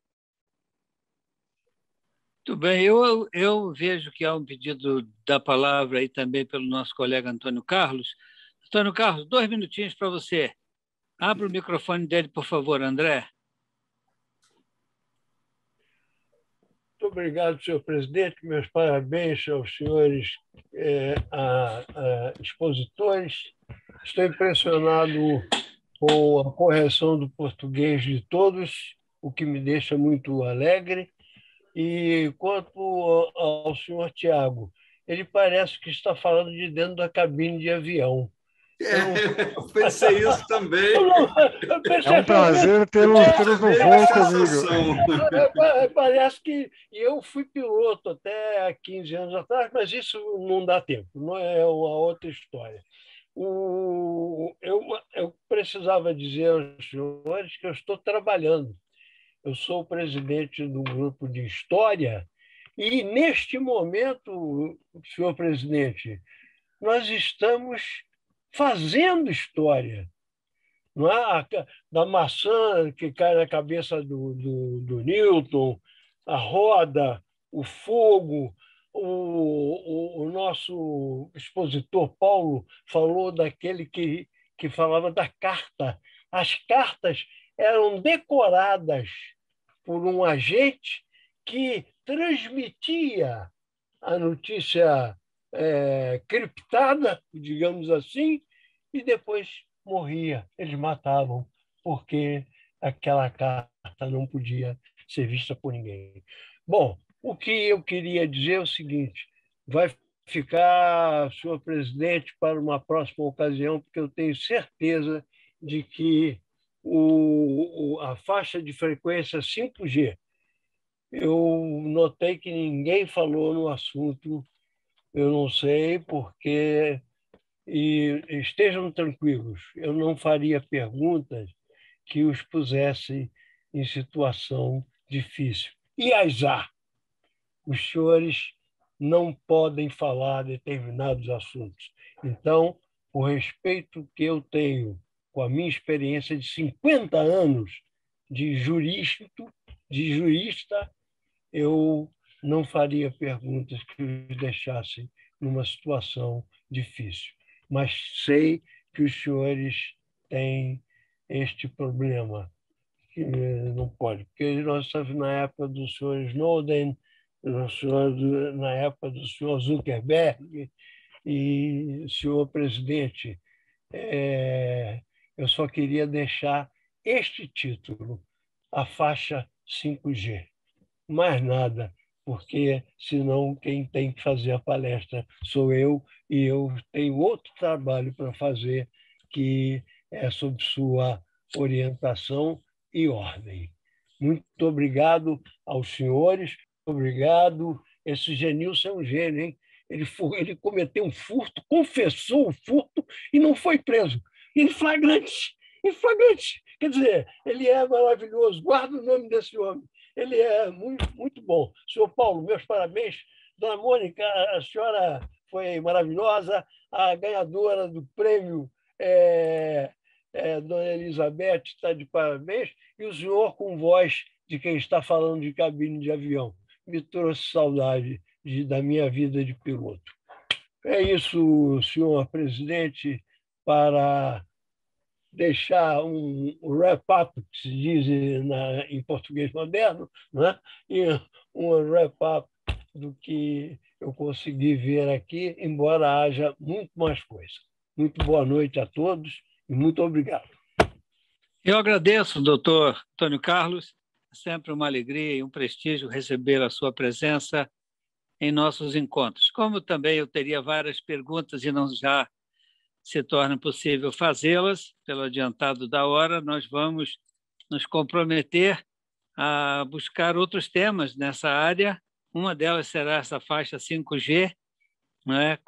Muito bem, eu vejo que há um pedido da palavra aí também pelo nosso colega Antônio Carlos. Antônio Carlos, 2 minutinhos para você. Abra o microfone dele, por favor, André. Muito obrigado, senhor presidente. Meus parabéns aos senhores expositores. Estou impressionado com a correção do português de todos, o que me deixa muito alegre. E quanto ao senhor Tiago, ele parece que está falando de dentro da cabine de avião. Eu pensei isso também. É um prazer tê-los no voo comigo. Parece que eu fui piloto até há 15 anos atrás, mas isso não dá tempo, não é uma outra história. Eu precisava dizer aos senhores que eu estou trabalhando. Eu sou o presidente do grupo de História e, neste momento, senhor presidente, nós estamos fazendo história. Não é? Da maçã que cai na cabeça do Newton, a roda, o fogo. O nosso expositor Paulo falou daquele que falava da carta. As cartas eram decoradas por um agente que transmitia a notícia criptada, digamos assim, e depois morria. Eles matavam, porque aquela carta não podia ser vista por ninguém. Bom, o que eu queria dizer é o seguinte: vai ficar, senhor presidente, para uma próxima ocasião, porque eu tenho certeza de que a faixa de frequência 5G, eu notei que ninguém falou no assunto. Eu não sei porque, e estejam tranquilos, eu não faria perguntas que os pusessem em situação difícil. E azar, os senhores não podem falar determinados assuntos. Então, o respeito que eu tenho com a minha experiência de 50 anos de jurista, eu não faria perguntas que os deixassem numa situação difícil. Mas sei que os senhores têm este problema, que não pode, porque nós estamos na época do senhor Snowden, na época do senhor Zuckerberg, e, senhor presidente, eu só queria deixar este título, a faixa 5G. Mais nada, porque senão quem tem que fazer a palestra sou eu, e eu tenho outro trabalho para fazer, que é sob sua orientação e ordem. Muito obrigado aos senhores, obrigado. Esse Genilson é um gênio, hein? Ele cometeu um furto, confessou o furto e não foi preso. Em flagrante. Quer dizer, ele é maravilhoso. Guarda o nome desse homem. Ele é muito, muito bom. Senhor Paulo, meus parabéns. Dona Mônica, a senhora foi maravilhosa. A ganhadora do prêmio, Dona Elizabeth, está de parabéns. E o senhor, com voz de quem está falando de cabine de avião, me trouxe saudade da minha vida de piloto. É isso, senhor presidente, para deixar um wrap-up, que se diz em português moderno, né? E um wrap-up do que eu consegui ver aqui, embora haja muito mais coisa. Muito boa noite a todos e muito obrigado. Eu agradeço, doutor Antônio Carlos. É sempre uma alegria e um prestígio receber a sua presença em nossos encontros. Como também eu teria várias perguntas e não já se torna possível fazê-las, pelo adiantado da hora, nós vamos nos comprometer a buscar outros temas nessa área. Uma delas será essa faixa 5G, né,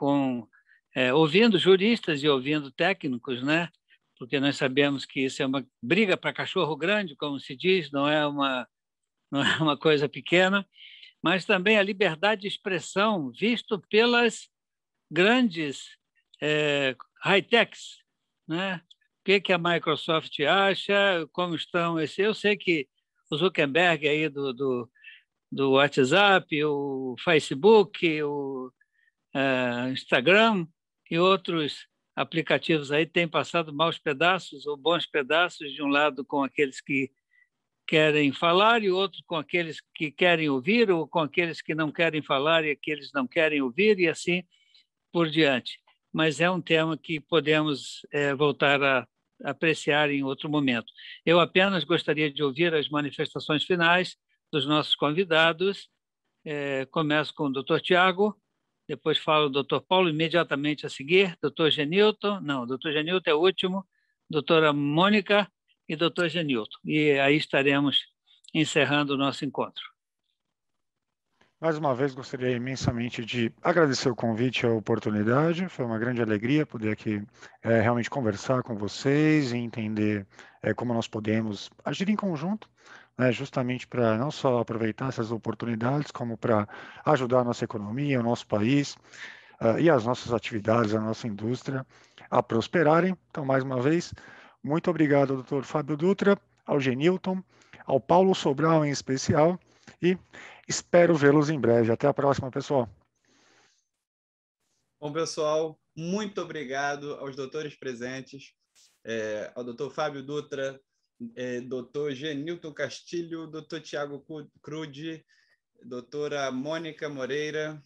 ouvindo juristas e ouvindo técnicos, né, porque nós sabemos que isso é uma briga para cachorro grande, como se diz, não é uma coisa pequena, mas também a liberdade de expressão visto pelas grandes high-techs, né? O que a Microsoft acha, como estão eu sei que o Zuckerberg aí do WhatsApp, o Facebook, o Instagram e outros aplicativos aí têm passado maus pedaços ou bons pedaços, de um lado com aqueles que querem falar e outro com aqueles que querem ouvir, ou com aqueles que não querem falar e aqueles não querem ouvir, e assim por diante. Mas é um tema que podemos voltar a apreciar em outro momento. Eu apenas gostaria de ouvir as manifestações finais dos nossos convidados. Começo com o doutor Tiago, depois falo o doutor Paulo imediatamente a seguir, doutor Genilton, não, doutor Genilton é o último, doutora Mônica e doutor Genilton. E aí estaremos encerrando o nosso encontro. Mais uma vez, gostaria imensamente de agradecer o convite e a oportunidade. Foi uma grande alegria poder aqui realmente conversar com vocês e entender como nós podemos agir em conjunto, né, justamente para não só aproveitar essas oportunidades, como para ajudar a nossa economia, o nosso país e as nossas atividades, a nossa indústria a prosperarem. Então, mais uma vez, muito obrigado ao Dr. Fábio Dutra, ao Genilton, ao Paulo Sobral em especial, e espero vê-los em breve. Até a próxima, pessoal. Bom, pessoal, muito obrigado aos doutores presentes, ao doutor Fábio Dutra, doutor Genilton Castilho, doutor Tiago Crude, doutora Mônica Moreira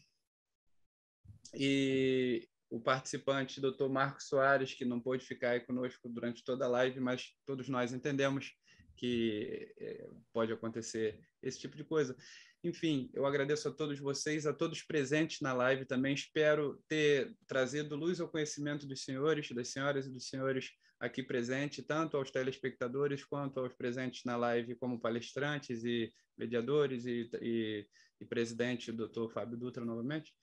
e o participante, doutor Marcos Soares, que não pôde ficar aí conosco durante toda a live, mas todos nós entendemos que pode acontecer esse tipo de coisa. Enfim, eu agradeço a todos vocês, a todos presentes na live também. Espero ter trazido luz ao conhecimento dos senhores, das senhoras e dos senhores aqui presentes, tanto aos telespectadores quanto aos presentes na live como palestrantes e mediadores e presidente, o Dr. Fábio Dutra, novamente.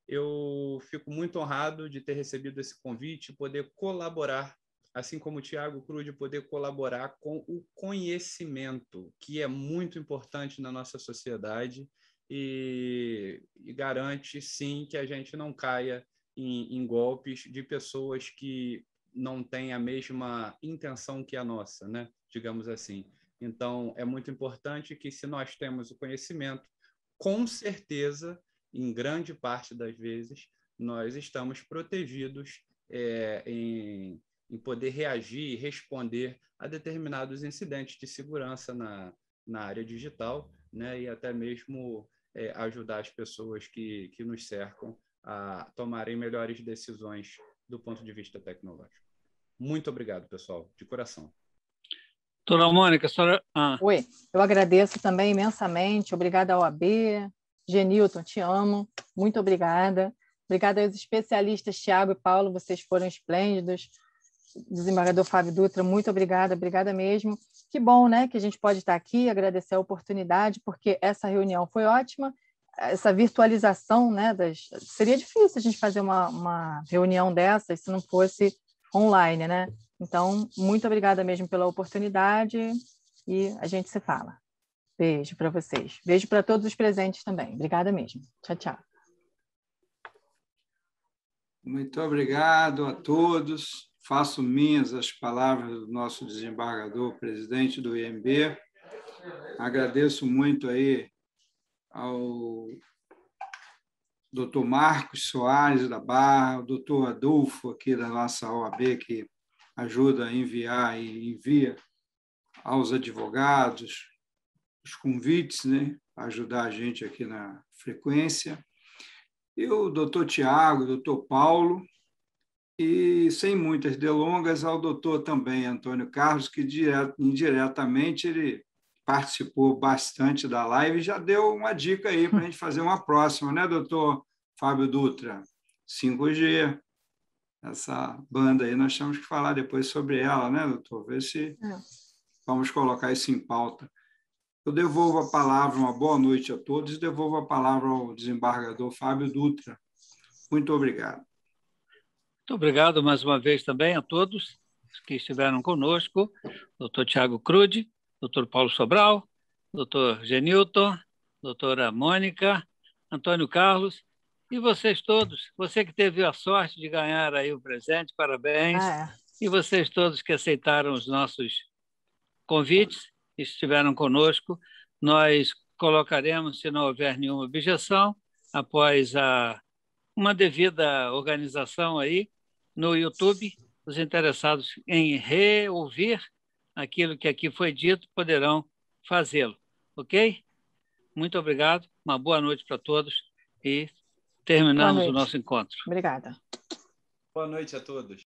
Eu fico muito honrado de ter recebido esse convite, poder colaborar, assim como o Tiago Crude, poder colaborar com o conhecimento, que é muito importante na nossa sociedade e garante, sim, que a gente não caia em golpes de pessoas que não têm a mesma intenção que a nossa, né? Digamos assim. Então, é muito importante que, se nós temos o conhecimento, com certeza, em grande parte das vezes, nós estamos protegidos em poder reagir e responder a determinados incidentes de segurança na área digital, né? E até mesmo ajudar as pessoas que nos cercam a tomarem melhores decisões do ponto de vista tecnológico. Muito obrigado, pessoal, de coração. Doutora Mônica, a senhora... Oi, eu agradeço também imensamente, obrigada ao AB, Genilton, te amo, muito obrigada. Obrigada aos especialistas Tiago e Paulo, vocês foram esplêndidos. Desembargador Fábio Dutra, muito obrigada mesmo. Que bom, né, que a gente pode estar aqui, agradecer a oportunidade, porque essa reunião foi ótima, essa virtualização, né, seria difícil a gente fazer uma reunião dessas se não fosse online, né? Então, muito obrigada mesmo pela oportunidade e a gente se fala. Beijo para vocês. Beijo para todos os presentes também. Obrigada mesmo. Tchau, tchau. Muito obrigado a todos. Faço minhas as palavras do nosso desembargador, presidente do IMB. Agradeço muito aí ao doutor Marcos Soares da Barra, o doutor Adolfo aqui da nossa OAB, que ajuda a enviar e envia aos advogados os convites, né, para ajudar a gente aqui na frequência. E o doutor Tiago, o doutor Paulo, e, sem muitas delongas, ao doutor também Antônio Carlos, que indiretamente ele participou bastante da live e já deu uma dica aí para a gente fazer uma próxima, né, doutor Fábio Dutra? 5G, essa banda aí, nós temos que falar depois sobre ela, né, doutor? Ver se vamos colocar isso em pauta. Eu devolvo a palavra, uma boa noite a todos, e devolvo a palavra ao desembargador Fábio Dutra. Muito obrigado. Muito obrigado mais uma vez também a todos que estiveram conosco, doutor Tiago Crude, doutor Paulo Sobral, doutor Genilton, doutora Mônica, Antônio Carlos, e vocês todos, você que teve a sorte de ganhar aí o presente, parabéns, e vocês todos que aceitaram os nossos convites, estiveram conosco, nós colocaremos, se não houver nenhuma objeção, após uma devida organização aí no YouTube, os interessados em reouvir aquilo que aqui foi dito poderão fazê-lo, ok? Muito obrigado, uma boa noite para todos e terminamos o nosso encontro. Obrigada. Boa noite a todos.